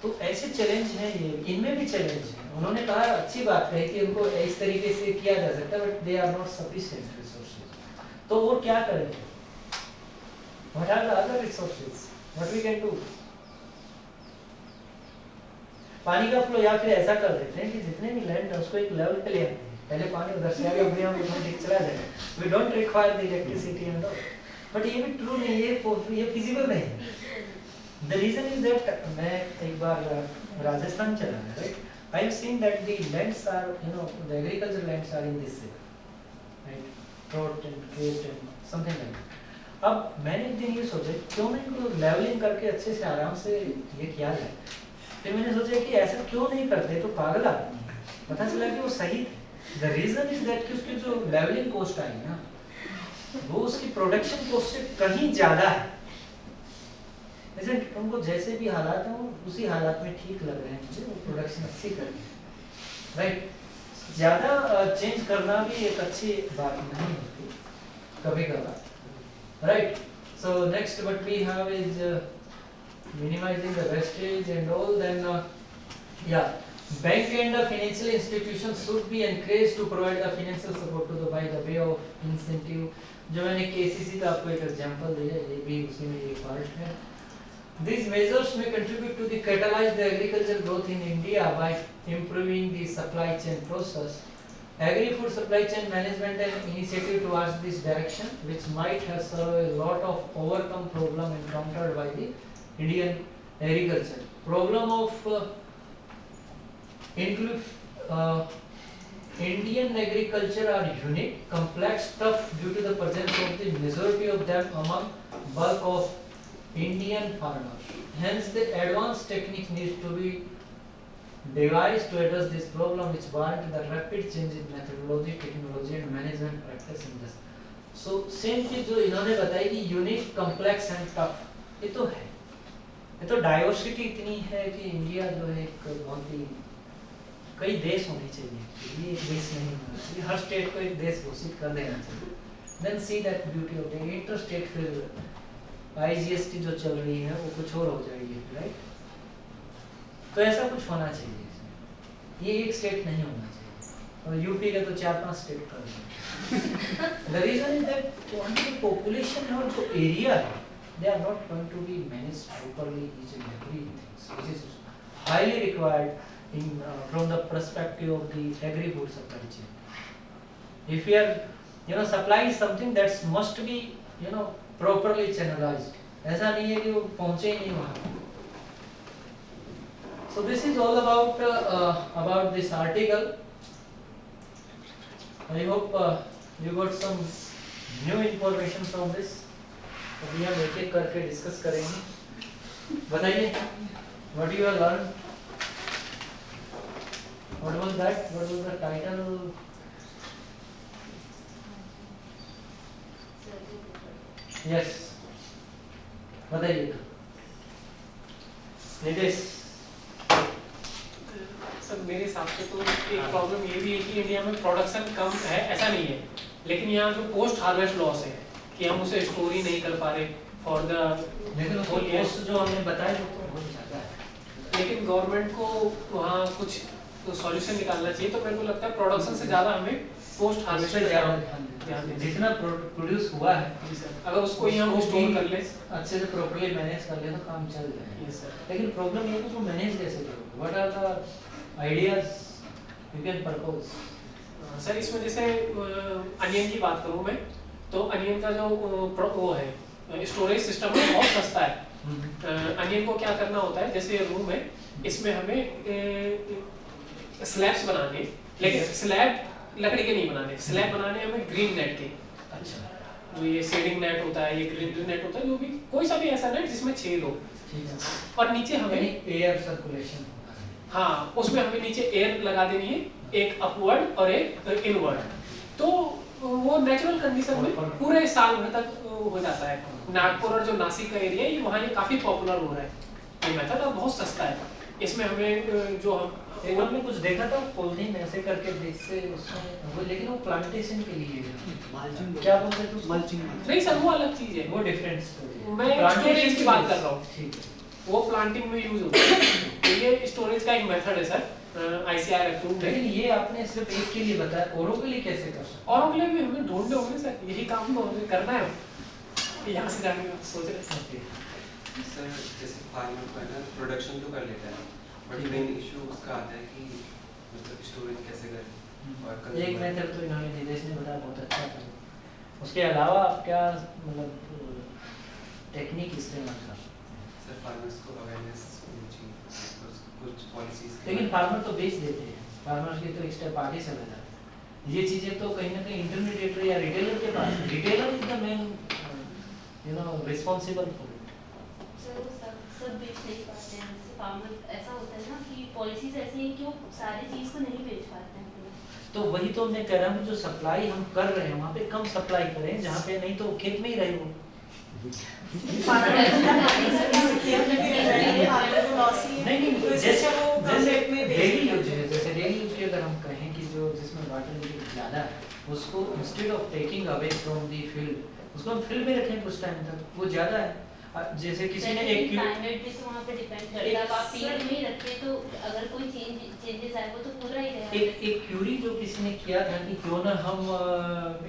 तो ऐसे चैलेंज हैं, ये इनमें भी चैलेंज है। उन्होंने कहा अच्छी बात कही कि उनको इस तरीके से किया जा सकता है, but they are not sufficient resources. तो वो क्या करेंगे? What are the other resources? What we can do? पानी का फ्लो या फिर ऐसा कर देते हैं कि जितने भी लैंड है उसको एक लेवल पे ले आते हैं, पहले पानी उधर से आगे अपने आप ऑटोमेटिक चला जाएगा। We don't require the electricity and all. But ये भी ट्रू नहीं है, ये feasible नहीं है। The reason is that मैं एक बार राजस्थान चला गया, right? I have seen that the lands are, the agricultural lands are in this way, right? प्रोट and create and something like. अब मैंने एक दिन ये सोचा क्यों ना इनको लेवलिंग करके अच्छे से आराम से ये किया जाए। फिर मैंने सोचा कि ऐसा क्यों नहीं करते, तो पागल आदमी है। पता चला कि वो सही थे। द रीजन इज दैट कि उसकी जो लेवलिंग कॉस्ट आई ना, वो उसकी प्रोडक्शन कॉस्ट से कहीं ज्यादा है। जैसे उनको जैसे भी हालात हैं वो उसी हालात में ठीक लग रहे हैं मुझे, वो प्रोडक्शन अच्छी कर रही है, राइट। ज़्यादा चेंज करना भी एक अच्छी बात नहीं होती कभी कभार, right. So next what we have is minimizing the wastage and all. Then yeah, bank and financial institutions should be encouraged to provide the financial support to the by the way of incentive. जो मैंने KCC का आपको एक example दिया, ये भी उसी में एक पार्ट है। These measures may contribute to the catalyze the agricultural growth in India by improving the supply chain process. Agri-food supply chain management and initiative towards this direction, which might have served a lot of overcome problem encountered by the Indian agriculture. Problem of Indian agriculture are unique, complex, tough due to the presence of the majority of them among bulk of Indian farmers. Hence, the advanced technique needs to be devised to address this problem, which warrant the rapid change in methodology, technology, and management practice in this. So, same चीज जो इन्होंने बताई कि unique, complex, and tough, ये तो है। ये तो डाइवर्सिटी इतनी है कि इंडिया जो है एक बहुत ही कई देश होने चाहिए, ये एक देश नहीं होना चाहिए, हर स्टेट को एक देश घोषित कर देना चाहिए। Then see that beauty of the interstate फिर IGST जो चल रही है वो कुछ और हो जाएगी, राइट। तो ऐसा कुछ होना चाहिए इसमें, ये एक स्टेट नहीं होना चाहिए, और यूपी का तो 4-5 स्टेट कर दें। The reason is that the population और जो एरिया है, they are not going to be managed properly each and every things, which is highly required in from the perspective of the agri-food supply chain. If we are supplying something that must be properly channelized, ऐसा नहीं है कि वो पहुंचे ही नहीं वहाँ। So this is all about this article. I hope you got some new information from this. अभी हम एक एक करके डिस्कस करेंगे। बताइए, what you have learned? What was that? What was the title? Yes. बताइए। नितेश। सर मेरे हिसाब से तो एक प्रॉब्लम ये भी है कि इंडिया में प्रोडक्शन कम है, ऐसा नहीं है, लेकिन यहाँ जो पोस्ट हार्वेस्ट लॉस है कि हम उसे स्टोर ही नहीं कर पा रहे फॉर द लेकिन पोस्ट जो हमने बताया वो तो बहुत ज़्यादा है, लेकिन गवर्नमेंट को वहाँ कुछ तो सॉल्यूशन निकालना चाहिए। तो मेरे को लगता है प्रोडक्शन से ज़्यादा हमें पोस्ट हार्वेस्ट पे ध्यान देना, जितना प्रोड्यूस हुआ है अगर उसको ही हम स्टोर कर ले, अच्छे से प्रॉपर्ली मैनेज कर ले तो काम चल जाएगा। Yes sir. लेकिन प्रॉब्लम ये है कि उसको मैनेज कैसे करोगे? What are the ideas you can propose? Sir इसमें जैसे अनियन की बात करूँ मैं, तो अनियन का जो वो है स्टोरेज सिस्टम है बहुत सस्ता है। अनियन को क्या करना होता है, जैसे ये रूम है इसमें हमें स्लैब्स बनाने, लेकिन स्लैब लकड़ी के नहीं बनाने, स्लैब बनाने हमें ग्रीन नेट के। अच्छा, जो ये शेडिंग नेट होता है, ये ग्रीन नेट होता है, जो भी कोई सा भी ऐसा नेट जिसमें छेद हो, ठीक है। और नीचे हमें एयर सर्कुलेशन होता है। हाँ उसमें हमें नीचे एयर लगा देनी है, एक अपवर्ड और एक इनवर्ड, तो वो नेचुरल कंडीशन में पूरे साल भर तक हो जाता है। नागपुर और जो नासिक का एरिया है ये वहाँ ये काफ़ी पॉपुलर हो रहा है ये मेथड, और बहुत सस्ता है। इसमें हमें जो हम एक हमने कुछ देखा था पॉलिथीन ऐसे करके जिससे उसमें वो, लेकिन वो प्लांटेशन के लिए मल्चिंग, क्या बोलते हैं उसको? मल्चिंग नहीं सर वो अलग चीज़ है, वो डिफरेंट स्टोरी। मैं स्टोरेज की बात कर रहा हूँ, ठीक है। वो प्लांटिंग में यूज होता है। तो ये स्टोरेज का एक मेथड है सर, ICAR अप्रूव्ड है। लेकिन ये आपने सिर्फ एक के लिए बताया, औरों के लिए कैसे कर सकते? और अगले भी हमें ढूंढने होंगे सर, यही काम तो हमें करना है, यहाँ से जाने का सोच रहे हैं। सर जैसे फार्मर को है ना प्रोडक्शन तो कर लेता है, बट मेन इशू उसका आता है कि मतलब स्टोरेज कैसे करें। और एक मेथड तो इन्होंने निदेश ने बताया बहुत अच्छा था। उसके अलावा आप क्या मतलब टेक्निक इस्तेमाल कर सकते हैं? सर फार्मर्स को अवेयरनेस होनी चाहिए, कुछ पॉलिसीज। लेकिन फार्मर तो बेच देते हैं, फार्मर के तो एक स्टेप आगे चला जाता है। ये चीज़ें तो कहीं ना कहीं इंटरमीडिएटर या रिटेलर के पास है, retailer is the main responsible for it. Sir वो सब बेच नहीं पाते हैं, जैसे फार्मर ऐसा होता है ना कि पॉलिसीज ऐसी हैं कि वो सारी चीज़ को नहीं बेच पाते हैं। तो वही तो मैं कह रहा हूँ, जो सप्लाई हम कर रहे हैं वहाँ पे कम सप्लाई करें, जहाँ पे नहीं तो खेत में ही रहे वो। नहीं, जैसे डेली यूज है, जैसे डेली यूज की अगर हम कहें कि जो जिसमें वाटर लीकेज ज़्यादा है, उसको instead of taking away from the field, उसको हम फील्ड में रखें कुछ टाइम तक, वो ज़्यादा है। जैसे किसी ने एक क्लाइमेट भी तो वहाँ पे डिपेंड करता है, अब आप फील्ड में ही रखें तो अगर कोई चेंजेस आए वो तो पूरा ही रहेगा। एक क्यूरी जो किसी ने किया था कि क्यों ना हम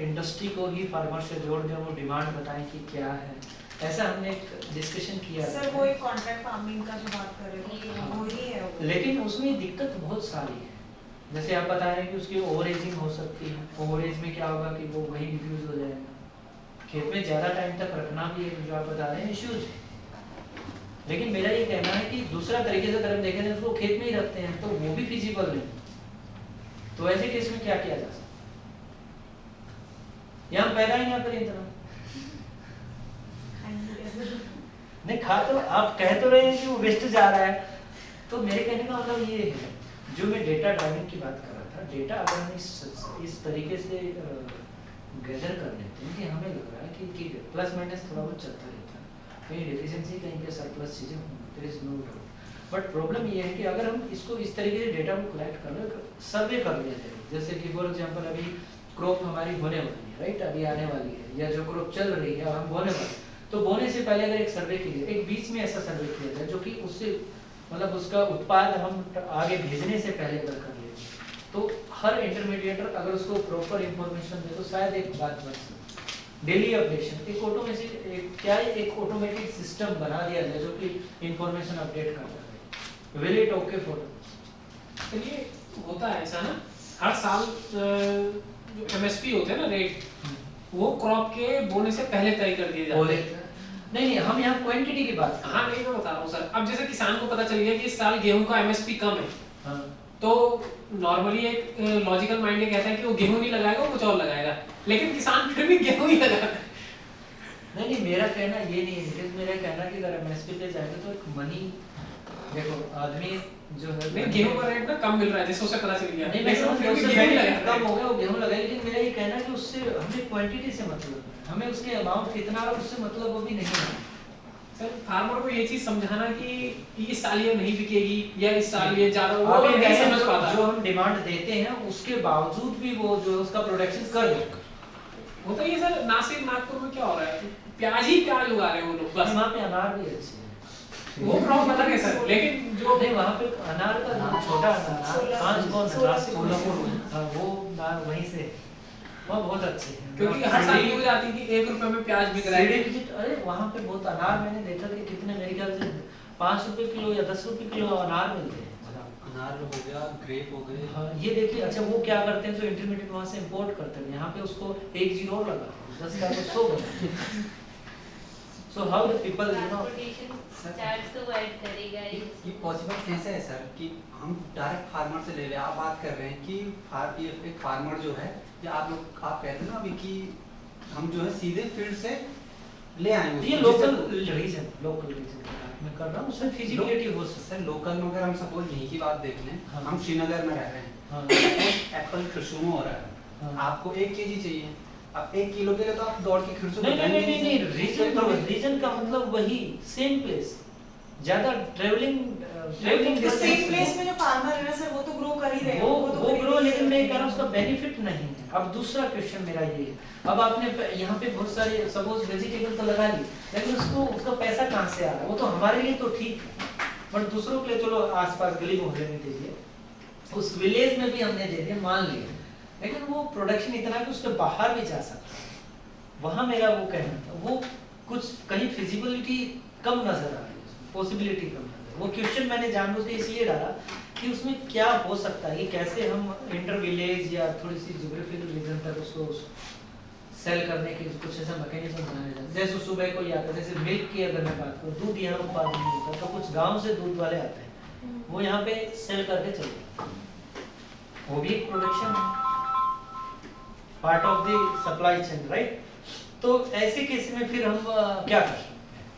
इंडस्ट्री को ही फार्मर से जोड़ दें, वो डिमांड बताएं कि क्या है, ऐसा हमने एक डिस्कशन किया सर वो एक कॉन्ट्रैक्ट फार्मिंग का जो बात कर रहे थे वो ही है वो। लेकिन उसमें दिक्कत बहुत सारी है। जैसे आप बता रहे हैं कि उसकी ओवरेजिंग हो सकती है, ओवरेज में क्या होगा कि वो वही डिफ्यूज हो जाएगा, खेत में ज़्यादा टाइम तक रखना भी है, जो आप बता रहे हैं इश्यूज। लेकिन मेरा ये कहना है कि दूसरा तरीके से अगर हम देखें तो उसको खेत में ही रखते हैं तो वो भी फिजिबल नहीं, तो ऐसे केस में क्या किया जा सकता है, या हम पैदा ही ना करें इतना। नहीं खा तो आप कह तो रहे हैं कि वो वेस्ट जा रहा है, तो मेरे कहने का मतलब ये है, जो मैं डेटा ड्राइविंग की बात कर रहा था, डेटा अगर हम इस तरीके से गैदर कर लेते हैं कि हमें लग रहा है कि प्लस माइनस थोड़ा बहुत चलता रहता है, कहीं डेफिशिएंसी कहीं पे सरप्लस चीज़ें होंगी, there is no doubt. But problem ये है कि अगर हम इसको इस तरीके से डेटा को कलेक्ट कर ले, सर्वे कर लिया जाए, जैसे कि फॉर एग्जांपल अभी क्रॉप हमारी होने वाली है, राइट, अभी आने वाली है, या जो क्रॉप चल रही है हम बोने वाले, तो बोने से पहले अगर एक सर्वे किया जाए, एक बीच में ऐसा सर्वे किया जाए जो कि उससे मतलब उसका उत्पाद हम आगे भेजने से पहले अगर कर लेते, तो हर इंटरमीडिएटर अगर उसको प्रॉपर इंफॉर्मेशन दे तो शायद एक बात बन सकती। डेली अपडेशन, एक ऑटोमेटिक क्या एक ऑटोमेटिक सिस्टम बना दिया जाए जो कि इंफॉर्मेशन अपडेट करता है, विल इट ओके फॉर। तो ये होता है ऐसा ना, हर साल जो एमएसपी होते हैं ना रेट, वो क्रॉप के बोने से पहले तय कर दिए जाते हैं। नहीं, हम यहाँ क्वांटिटी की बात कर रहे हैं। हाँ नहीं मैं बता रहा हूँ सर, अब जैसे किसान को पता चल गया कि इस साल गेहूं का एमएसपी कम है, हाँ। तो नॉर्मली एक लॉजिकल माइंड ये कहता है कि वो गेहूं नहीं लगाएगा, वो कुछ और लगाएगा, लेकिन किसान फिर भी गेहूं ही लगाता है। नहीं, मेरा कहना ये नहीं है, मेरा कहना है कि अगर एमएसपी पे जाएंगे तो एक मनी, देखो आदमी जो है नहीं गेहूं का रेट ना कम मिल रहा है जिससे उसे पता चल गया, नहीं, लेकिन वो फिर भी गेहूं ही लगाएगा। कम हो गया, वो गेहूं लगाए, लेकिन मेरा ये कहना है कि उससे हमें क्वांटिटी से मतलब है, हमें उसके अमाउंट कितना है उससे मतलब वो भी नहीं है। सर फार्मर को ये चीज समझाना कि इस साल ये नहीं बिकेगी या इस साल ये ज्यादा, वो आगे नहीं नहीं समझ पाता। जो हम डिमांड देते हैं उसके बावजूद भी वो जो उसका प्रोडक्शन कर दे। होता ही है सर, नासिक नागपुर में क्या हो रहा है, प्याज ही प्याज उगा रहे हैं वो लोग बस। वहाँ पे अनार भी अच्छे हैं, वो क्रॉप अलग है सर, लेकिन जो नहीं वहाँ पे अनार का नाम छोटा अनार 5 कौन हाँ वो अनार वहीं से, वहाँ बहुत अच्छे हैं, क्योंकि हर साल ये हो जाती थी 1 रुपए में प्याज बिक रहा है। अरे वहाँ पे बहुत अनार मैंने देखा कि कितने, मेरे ख्याल से 5 रुपए किलो या 10 रुपए किलो अनार मिलते हैं। अनार हो गया, ग्रेप हो गए। हाँ ये देखिए, अच्छा वो क्या करते हैं, जो इंटरमीडिएट वहाँ से इंपोर्ट करते हैं, यहाँ पे उसको 1 जीरो और लगाते हैं, 10 का तो 100 बना। So how the people, you know, transportation charge तो वो ऐड करेगा ही। ये पॉसिबल कैसे है सर कि हम डायरेक्ट फार्मर से ले रहे हैं, आप बात कर रहे हैं कि एक फार्मर जो है, या आप कहते हैं ना अभी कि हम जो है सीधे फील्ड से ले आएंगे ये लोकल रीजन मैं कर रहा हूँ, उसमें फिजिबिलिटी हो सकता सर लोकल में अगर हम सपोज यहीं की बात देख लें, हाँ। हम श्रीनगर में रह रहे हैं, हाँ। एप्पल खिरसू में हो रहा है, हाँ। आपको 1 केजी चाहिए, अब 1 किलो के लिए तो आप दौड़ के खिरसू नहीं, रीजन का मतलब वही सेम प्लेस, ज्यादा ट्रेवलिंग तो सेम प्लेस में जो फार्मर है ना सर, वो तो ग्रो कर ही रहे हैं, वो ग्रो, लेकिन मैं कह रहा हूँ उसका बेनिफिट नहीं है। अब दूसरा क्वेश्चन मेरा ये है, अब आपने यहाँ पे बहुत सारे सपोज वेजिटेबल तो लगा ली, लेकिन उसका पैसा कहाँ से आ रहा है, वो तो हमारे लिए तो ठीक है, बट दूसरों के लिए चलो आसपास गली मोहल्ले में दे दिए, उस विलेज में भी हमने दे दिया मान लिया, लेकिन वो प्रोडक्शन इतना कि उसके बाहर भी जा सकता है, वहाँ मेरा वो कहना था, वो कुछ कहीं फिजिबिलिटी कम नजर आ रही है, पॉसिबिलिटी कम नजर। वो क्वेश्चन मैंने जानबूझ के इसलिए डाला कि उसमें क्या हो सकता है, कि कैसे हम इंटर विलेज या थोड़ी सी ज्योग्राफिकल रीजन तक उसको सेल करने के कुछ ऐसा मैकेनिज्म बनाया जाए। जैसे सुबह को आता है, जैसे मिल्क की अगर मैं बात करूँ, दूध यहाँ उत्पादन नहीं होता, तो कुछ गाँव से दूध वाले आते हैं, वो यहाँ पे सेल करके चलते हैं, वो भी एक प्रोडक्शन है। Part of the supply chain, right? तो ऐसे केस में फिर हम क्या कर सकते हैं?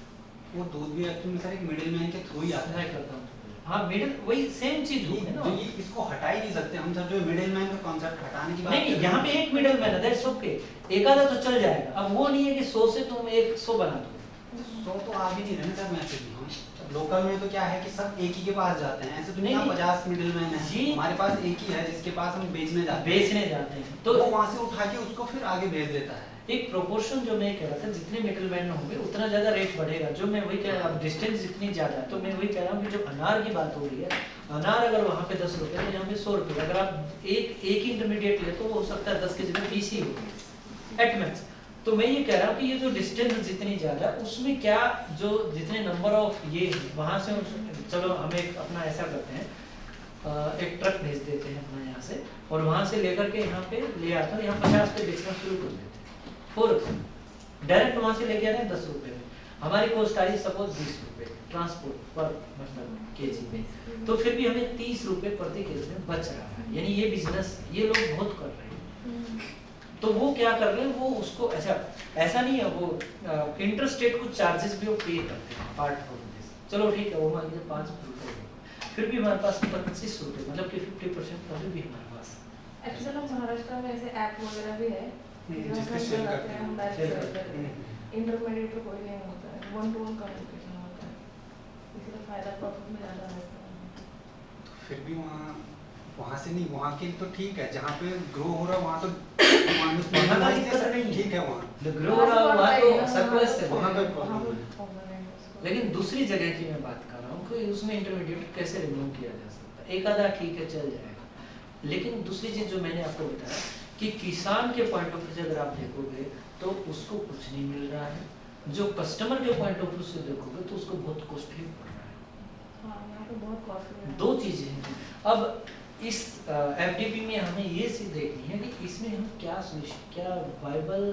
वो दूध भी एक्चुअली सर एक मिडिलमैन के थ्रू ही आता है। मैं करता हूँ, हाँ मिडिल वही सेम चीज हो है ना। ये इसको हटा ही नहीं सकते हम सर, जो मिडिलमैन का कॉन्सेप्ट हटाने की बात नहीं कर रहे यहाँ हैं। पे एक मिडल मैन है, दैट्स ओके, एक आधा तो चल जाएगा। अब वो नहीं है कि 100 से तुम 100 बना दो। 100 तो आ भी नहीं रहे ना सर मैसेज में। हम लोकल में तो क्या है कि सब एक ही के पास जाते हैं, ऐसे तो नहीं नहीं, 50 मिडिलमैन है। ये- हमारे पास एक ही है जिसके पास हम बेचने जाते हैं, बेचने जाते हैं तो तो वो वहां से उठा के उसको फिर आगे भेज देता है। एक प्रोपोर्शन जो मैं कह रहा था, जितने मिडलमैन होंगे उतना ज्यादा रेट बढ़ेगा। जो मैं वही कह रहा हूँ, डिस्टेंस जितनी ज्यादा है, तो मैं वही कह रहा हूँ कि जो अनार की बात हो रही है, अनार अगर वहाँ पे 10 रुपए तो यहाँ पे 100 रुपए। अगर आप एक इंटरमीडिएट ले तो वो हो सकता है 10 के जगह 20 ही हो एट मैक्स। तो मैं ये कह रहा हूँ कि ये जो डिस्टेंस जितनी ज्यादा है, उसमें क्या जो जितने नंबर ऑफ ये वहाँ से चलो हम एक अपना ऐसा करते हैं, एक ट्रक भेज देते हैं अपना यहाँ से, और वहाँ से लेकर के यहाँ पे ले आते हैं, यहाँ 50 पे बेचना शुरू कर देते हैं, 4 रुपये डायरेक्ट वहाँ से लेके आ रहे हैं 10 रुपये में। हमारी कॉस्ट आई सपोज 20 रुपये ट्रांसपोर्ट पर मतलब केजी में, तो फिर भी हमें 30 रुपये प्रति केजी में बच रहा है। यानी ये बिजनेस ये लोग बहुत कर रहे हैं। तो वो क्या कर रहे हैं, वो उसको ऐसा नहीं है, वो इंटरस्टेट कुछ चार्जेस भी वो पे करते हैं पार्ट ऑफ दिस। चलो ठीक है, वो मान लीजिए 5 रुपये, फिर भी हमारे पास 25 रुपये, मतलब कि 50% अभी भी हमारे पास। एक्चुअली महाराष्ट्र में ऐसे ऐप वगैरह भी है जिसपे शेयर करते हैं हम डायरेक्ट शेयर शेयर करते करते हैं। इंटरमीडिएट कोई नहीं होता है, वन टू वन कम्युनिकेशन होता है, इसलिए फायदा प्रॉफिट में ज़्यादा रहता है। फिर भी वहाँ से नहीं, वहाँ के तो ठीक है, जहाँ पे ग्रो हो रहा है वहाँ तो वहाँ का दिक्कत नहीं है। ठीक है वहाँ, The grow वहाँ तो surplus है, वहाँ पे वहाँ प्रॉब्लम पे है। प्रॉब्लम है उसको। लेकिन दूसरी जगह की मैं बात कर रहा हूँ कि उसमें इंटरमीडिएट कैसे रिमूव किया जा सकता है। एक आधा ठीक है चल जाएगा, लेकिन दूसरी चीज जो मैंने आपको बताया कि किसान के पॉइंट ऑफ व्यू से अगर आप देखोगे तो उसको कुछ नहीं मिल रहा है, जो कस्टमर के पॉइंट ऑफ व्यू से देखोगे तो उसको बहुत कॉस्टली पड़ रहा है। हाँ यहाँ पे बहुत कॉस्टली है। दो चीजें हैं। अब इस एफडीपी में हमें ये चीज देखनी है कि इसमें हम क्या सोल्यूशन, क्या वाइबल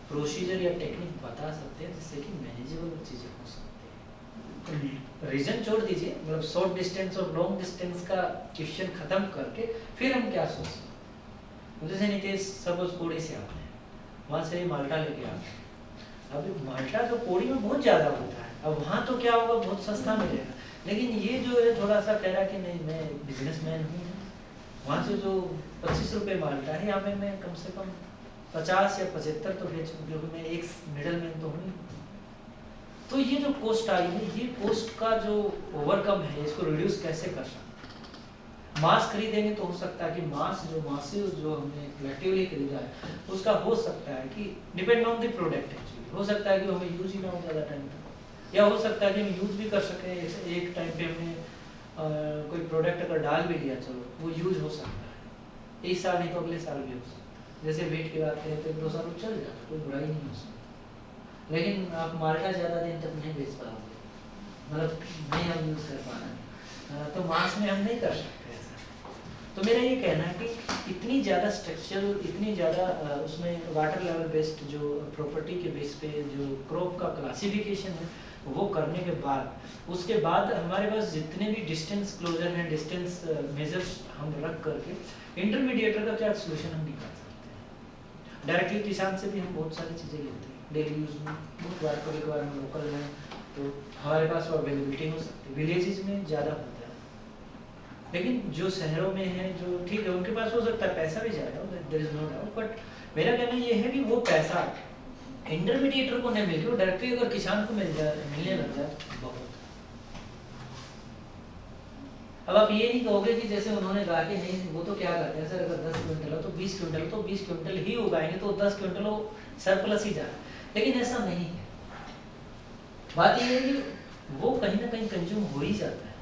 प्रोसीजर या टेक्निक बता सकते हैं जिससे कि मैनेजेबल चीजें हो सकती हैं। रीजन छोड़ दीजिए, मतलब शॉर्ट डिस्टेंस और लॉन्ग डिस्टेंस का क्वेश्चन खत्म करके फिर हम क्या सोच सकते हैं। जैसे नीतीश सपोज कोड़ी से आते हैं, वहाँ से माल्टा लेके आते हैं। अब माल्टा तो कोड़ी में बहुत ज़्यादा होता है, अब वहाँ तो क्या होगा, बहुत सस्ता मिलेगा। लेकिन ये जो है थोड़ा सा कह रहा कि नहीं मैं बिजनेसमैन हूँ, वहाँ से जो 25 रुपये माल्टा है, यहाँ पे मैं कम से कम 50 या 75 तो बेचूँ, क्योंकि मैं एक मिडल मैन तो हूँ। तो ये जो कॉस्ट आई है, ये कॉस्ट का जो ओवरकम है, इसको रिड्यूस कैसे कर सकते हैं। मास खरीदेंगे तो हो सकता है कि मासिव जो हमने कलेक्टिवली खरीदा है उसका हो सकता है कि depend on the product actually, हो सकता है कि हमें यूज ही ना हो ज़्यादा टाइम तक, या हो सकता है कि हम यूज भी कर सकें। एक टाइम पे हमने कोई प्रोडक्ट अगर डाल भी लिया, चलो वो यूज हो सकता है, इस साल नहीं तो अगले साल भी हो सकता है। जैसे वेट की बात करें तो 1-2 साल चल जाता, कोई बुराई नहीं हो सकती। लेकिन आप माल्टा ज़्यादा दिन तक नहीं बेच पाओगे, मतलब नहीं हम यूज़ कर पाना, तो मास में हम नहीं कर सकते ऐसा। तो मेरा ये कहना है कि इतनी ज़्यादा स्ट्रक्चरल, इतनी ज़्यादा उसमें वाटर लेवल बेस्ड जो प्रॉपर्टी के बेस पे जो क्रॉप का क्लासिफिकेशन है वो करने के बाद, उसके बाद हमारे पास जितने भी डिस्टेंस क्लोजर हैं, डिस्टेंस मेजर्स हम रख करके इंटरमीडिएटर का क्या सोल्यूशन हम निकाल सकते हैं। डायरेक्टली किसान से भी हम बहुत सारी चीज़ें लेते हैं डेली यूज में, बहुत बार कभी कभार हम लोकल में, तो हमारे पास वो अवेलेबिलिटी हो सकती है। विलेजेस में ज़्यादा होता है, लेकिन जो शहरों में है जो ठीक है उनके पास हो सकता है पैसा भी ज़्यादा, there is no doubt. But मेरा कहना ये है कि वो पैसा इंटरमीडिएटर को नहीं मिल के डायरेक्टली अगर किसान को मिलने लग जाए बहुत। अब आप ये नहीं कहोगे कि जैसे उन्होंने कहा कि नहीं वो तो क्या करते हैं सर, अगर 10 क्विंटल हो तो 20 क्विंटल, तो 20 क्विंटल ही उगाएंगे तो 10 क्विंटल वो सरप्लस ही जा रहा है। लेकिन ऐसा नहीं है। बात ये है कि वो कहीं ना कहीं कंज्यूम हो ही जाता है,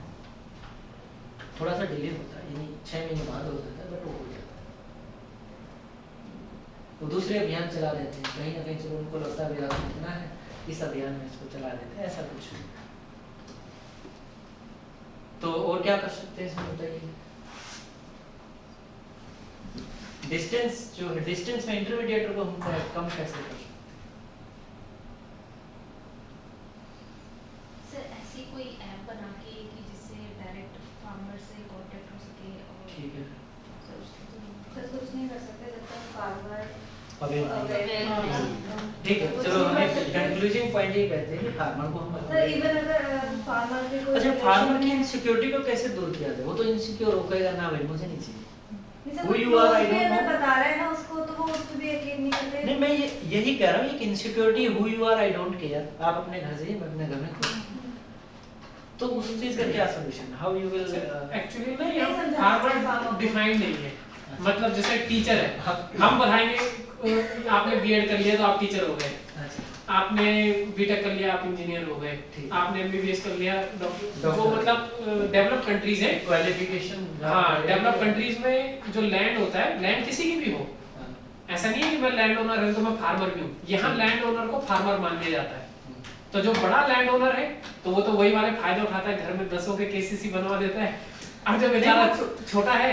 थोड़ा सा डिले होता है, यानी 6 महीने बाद हो जाता है, बट वो हो जाता है। वो दूसरे अभियान चला देते हैं, कहीं ना कहीं चलो उनको लगता है विरासत इतना है, इस अभियान में इसको चला देते हैं, ऐसा कुछ नहीं। तो और क्या कर सकते हैं इसमें बताइए। डिस्टेंस जो है, डिस्टेंस में इंटरमीडिएटर को हम कम कैसे कर सकते हैं। सर ऐसी कोई ऐप बना के कि जिससे डायरेक्ट फार्मर से कांटेक्ट हो सके, और ठीक है, सर उसके तो सर कुछ नहीं कर सकते जब तक ठीक है, चलो हमें कंक्लूजिंग पॉइंट ये कहते हैं कि फार्मर को हम सर इवन अगर फार्मर के कोई अच्छा फार्मर की इनसिक्योरिटी को कैसे दूर किया जाए? वो तो इनसिक्योर हो गएगा ना भाई, मुझे नहीं चाहिए। Who you are, I don't know. बता रहा है ना उसको, तो वो उस पे भी यकीन नहीं करते। नहीं मैं यही कह रहा हूँ कि insecurity who you are I don't care, आप अपने घर से मैं अपने घर में खुश हूँ। तो उस चीज का क्या solution, how you will actually ना ये नहीं समझा फार्मर फार्मर डिफाइंड नहीं है। मतलब जैसे टीचर है, हम पढ़ाएंगे, आपने बीएड कर लिया तो आप टीचर हो गए, आपने बीटेक कर लिया आप इंजीनियर हो गए, ठीक। आपने एमबीबीएस कर लिया डॉक्टर। जो डॉक्टर। मतलब डेवलप कंट्रीज है, क्वालिफिकेशन हाँ डेवलप कंट्रीज में जो लैंड होता है, लैंड किसी की भी हो, ऐसा नहीं है कि मैं लैंड ओनर हूँ तो मैं फार्मर भी हूँ। यहाँ लैंड ओनर को फार्मर मान लिया जाता है। तो जो बड़ा लैंड ओनर है तो वो तो वही वाले फायदा उठाता है, घर में 10 के केसीसी बनवा देता है। और जो बेचारा छोटा है,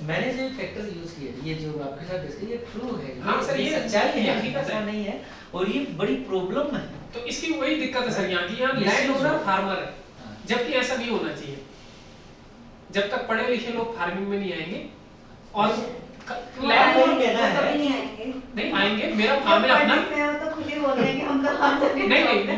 मैंने जो फैक्टर यूज किया ये जो आपके साथ डिस्कस ये ट्रू है, हाँ सर, ये सच्चाई ये है, हकीकत ऐसा है। नहीं है और ये बड़ी प्रॉब्लम है। तो इसकी वही दिक्कत है सर यहाँ की, यहाँ लैंड ओनर फार्मर है, जबकि ऐसा नहीं होना चाहिए। जब तक पढ़े लिखे लोग फार्मिंग में नहीं आएंगे और लैंड नहीं कहना है कभी नहीं आएंगे। नहीं आएंगे, मेरा फार्म है अपना। मैं तो खुद ही बोल रहे हैं कि हम कहाँ तक नहीं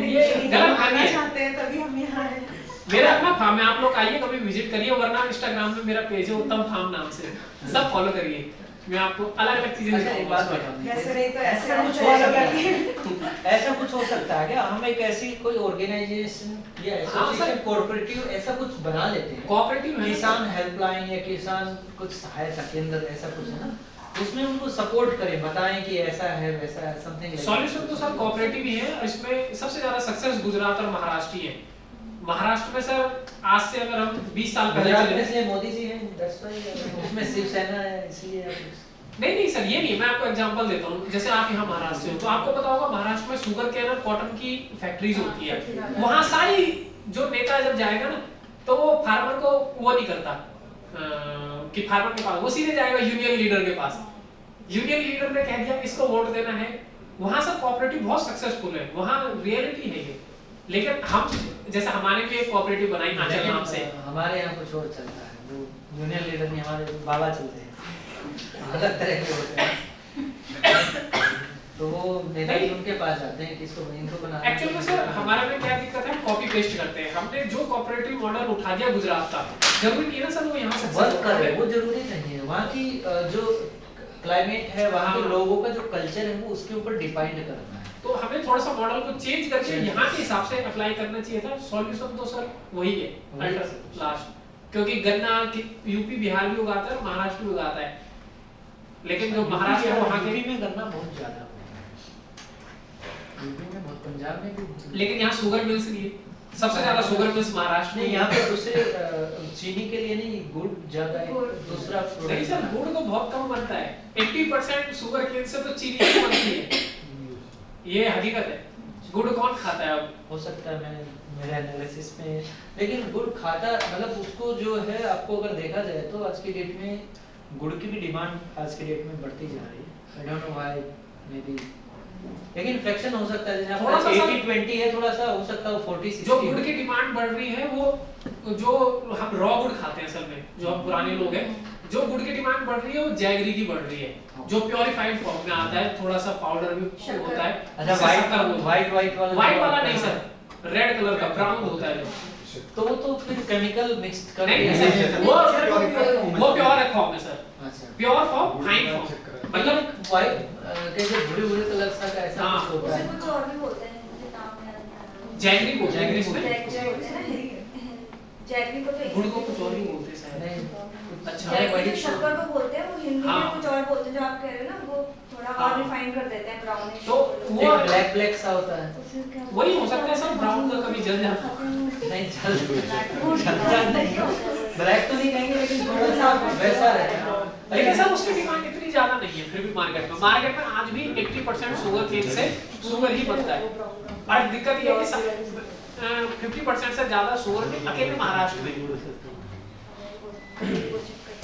ये गलत फहमी है। चाहते हैं तभी हम यहाँ आए। मेरा अपना फार्म है, आप लोग आइए कभी विजिट करिए, वरना इंस्टाग्राम में मेरा पेज है उत्तम फार्म नाम से, सब फॉलो करिए। मैं आपको अलग अलग चीजें अच्छा, एक बात दिखाऊंगा। बताओ, वैसे नहीं तो ऐसे ऐसा हम कुछ follow हो सकता करके। है ऐसा कुछ हो सकता है क्या, हम एक ऐसी कोई ऑर्गेनाइजेशन या हाँ, एसोसिएशन सर। कोऑपरेटिव ऐसा कुछ बना लेते हैं, कोऑपरेटिव है किसान हेल्पलाइन या किसान कुछ सहायता केंद्र ऐसा कुछ है ना, उसमें उनको सपोर्ट करें, बताएं कि ऐसा है वैसा है, समथिंग सॉल्यूशन तो सर कोऑपरेटिव ही है। इसमें सबसे ज्यादा सक्सेस गुजरात और महाराष्ट्र ही है। महाराष्ट्र में सर आज से अगर हम 20 साल पहले गुजरात चले, में से मोदी जी हैं, that's why, उसमें शिवसेना है इसलिए नहीं सर ये नहीं, मैं आपको एग्जांपल देता हूँ। जैसे आप यहाँ महाराष्ट्र से हो तो आपको पता होगा महाराष्ट्र में शुगर केन और कॉटन की फैक्ट्रीज होती है। वहाँ सारी जो नेता जब जाएगा ना तो वो फार्मर को वो नहीं करता कि फार्मर के पास, वो सीधे जाएगा यूनियन लीडर के पास। यूनियन लीडर ने कह दिया इसको वोट देना है। वहाँ सब कोऑपरेटिव बहुत सक्सेसफुल है, वहाँ रियलिटी है ये। लेकिन हम जैसे हमारे भी एक कोऑपरेटिव बनाई आंचल नाम से, हमारे यहाँ कुछ और चलता है, वो यूनियन लीडर नहीं, हमारे बाबा चलते हैं, अलग तरह के होते हैं। तो वो नेता जी उनके पास जाते हैं कि इसको इनको बनाना। एक्चुअली में सर हमारे में क्या दिक्कत है, कॉपी पेस्ट करते हैं। हमने जो कोऑपरेटिव मॉडल उठा दिया गुजरात का, जरूरी नहीं है ना सर वो यहाँ सक्सेस वर्क करे, वो जरूरी नहीं है। वहाँ की जो क्लाइमेट है, वहाँ के हाँ। लोगों का जो कल्चर है वो उसके ऊपर डिपेंड करना है। तो हमें थोड़ा सा मॉडल को चेंज करके यहाँ के हिसाब से अप्लाई करना चाहिए था। सॉल्यूशन तो सर वही है अल्टर लास्ट, क्योंकि गन्ना यूपी बिहार भी उगाता है, महाराष्ट्र भी उगाता है, लेकिन जो महाराष्ट्र है वहाँ के, यूपी में गन्ना बहुत ज्यादा होता है, यूपी में बहुत, पंजाब में भी। लेकिन यहाँ शुगर मिल्स नहीं है। सबसे ज्यादा शुगर मिल्स महाराष्ट्र में नहीं, यहाँ पे दूसरे चीनी के लिए नहीं, गुड़ ज्यादा है, दूसरा नहीं सर, गुड़ तो बहुत कम बनता है। 80% शुगर केन से तो चीनी ही बनती है, ये हकीकत है। गुड़ कौन खाता है अब? हो सकता है मैं मेरे एनालिसिस में, लेकिन गुड़ खाता मतलब उसको जो है, आपको अगर देखा जाए तो आज की डेट में गुड़ की भी डिमांड आज की डेट में बढ़ती जा रही है। I don't know why, may be, लेकिन फ्रैक्शन हो सकता है, जैसे थोड़ा सा 80-20 है, थोड़ा सा हो सकता है 40-60। जो गुड़ की डिमांड बढ़ रही है वो जो हम रॉ गुड़ खाते हैं असल में, जो हम पुराने लोग हैं, जो गुड़ की डिमांड बढ़ रही है वो जैगरी की बढ़ रही है, जो प्योरीफाइड फॉर्म में आता है, थोड़ा सा पाउडर भी होता है। अच्छा, व्हाइट वाला नहीं सर, रेड कलर का ब्राउन होता है जो, तो वो तो फिर केमिकल मिक्स कर नहीं दिया सर, है। वो प्योर फॉर्म है सर, अच्छा, प्योर फॉर्म, फाइन फॉर्म, मतलब व्हाइट कैसे भूरे कलर सा का ऐसा हाँ, कुछ होता उसे है। कुछ और भी बोलते हैं, मुझे नाम याद नहीं आ रहा। जैगरी को, जैगरी जैगरी में जैगरी को तो गुड़ को कुछ और ही बोलते हैं शायद। नहीं, अच्छा, मैं जैगरी वही को शक्कर को बोलते हैं, वो हिंदी हाँ। में कुछ और बोलते हैं, जो आप कह रहे हैं ना, वो थोड़ा हाँ। और रिफाइन कर देते हैं, ब्राउनिश। तो वो ब्लैक ब्लैक सा होता है। वही हो सकता है सर, ब्राउन का कभी जल जाता है। नहीं चलता नहीं, ब्लैक तो नहीं कहेंगे, लेकिन थोड़ा सा वैसा रहता है। लेकिन सर उसकी डिमांड इतनी ज्यादा नहीं है, फिर भी मार्केट में आज भी 80% शुगर केन से शुगर ही बनता है। और दिक्कत ये है कि 50% से ज्यादा शुगर अकेले महाराष्ट्र में,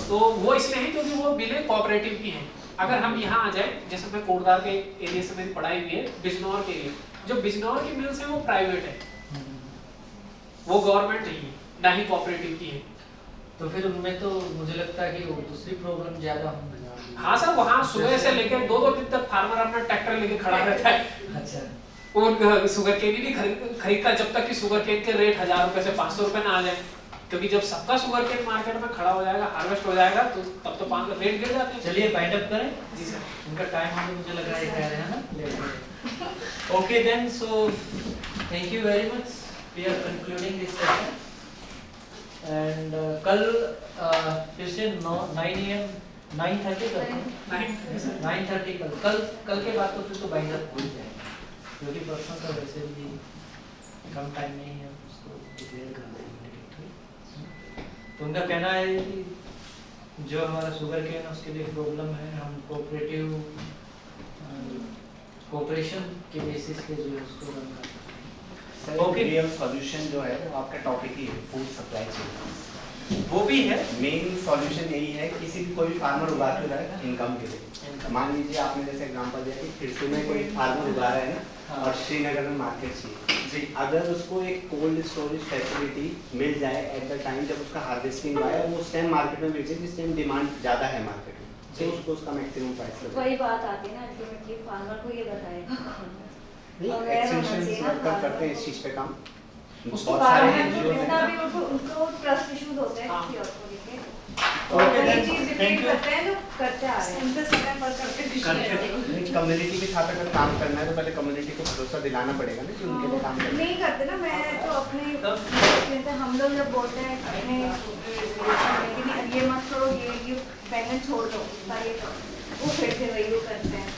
तो वो इसलिए है क्योंकि वो मिलें कोऑपरेटिव की हैं। अगर हम यहाँ आ जाए, जैसे मैं कोटदार के एरिया से मेरी पढ़ाई हुई है, बिजनौर के एरिया, जो बिजनौर की मिल्स है वो प्राइवेट है, वो गवर्नमेंट नहीं है, ना ही कोऑपरेटिव की है। तो फिर उनमें तो मुझे लगता है कि वो दूसरी प्रॉब्लम ज्यादा होंगी। हाँ सर, वहाँ सुबह से लेके 2-2 दिन तक फार्मर अपना ट्रैक्टर लेके खड़ा रहता है। अच्छा वो शुगर केन ही नहीं खरीदता जब तक कि शुगर केन के रेट 1000 रुपए से 500 रुपए ना आ जाए, क्योंकि जब सबका शुगर केन मार्केट में खड़ा हो जाएगा, हार्वेस्ट हो जाएगा, तो तब तो 500 रेट गिर जाते हैं। चलिए बाइंड अप करें। जी सर। उनका टाइम हो गया, मुझे लग रहा है कह रहे हैं ना। Okay then, so thank you very much, we are concluding this session and कल फिर से 9 AM 9:30 कल 9:30 कल के बाद तो फिर तो बाइंड अप हो ही जाएगा, क्योंकि परसों का वैसे भी कम टाइम नहीं है, उसको डिक्लेयर कर देंगे। तो उनका कहना है कि जो हमारा शुगर केन है उसके लिए प्रॉब्लम है, हम कोऑपरेशन के बेसिस पे जो है उसको रन करते हैं। Sir Okay. रियल सॉल्यूशन जो है वो आपका टॉपिक ही है, फूड सप्लाई चेन। वो भी है मेन सॉल्यूशन यही है, किसी भी कोई फार्मर उगा के रहा है इनकम के लिए। मान लीजिए आपने जैसे एग्जांपल दिया कि खिरसू में कोई फार्मर उगा रहा है ना, और श्रीनगर में मार्केट चाहिए, अगर उसको एक कोल्ड स्टोरेज फैसिलिटी मिल जाए एट द टाइम जब उसका हार्वेस्टिंग हुआ है, वो उस टाइम मार्केट में बेचे जिस टाइम डिमांड ज़्यादा है मार्केट में, तो उसको उसका मैक्सिमम प्राइस लगेगा। वही बात आती है ना, अल्टीमेटली फार्मर को ये बताएगा कौन। एक्सटेंशन वर्कर करते हैं इस चीज़ पे काम, उसको बहुत सारे फार्मर NGOs को हैं। जितना भी उनको ट्रस्ट इश्यूज होते हैं हाँ। किसी और को लेके, Okay, वही then, चीज thank रिपीट you. करते हैं जो करते आ रहे हैं। उनके समय पर करके कम्युनिटी के साथ अगर काम करना है तो पहले कम्युनिटी को भरोसा दिलाना पड़ेगा ना कि उनके लिए काम करना है। नहीं करते ना, मैं तो अपने हम लोग जब बोलते हैं अपने ये मत करो, ये बैंगन छोड़ दो, ये करो, वो फिर से वही वो करते हैं।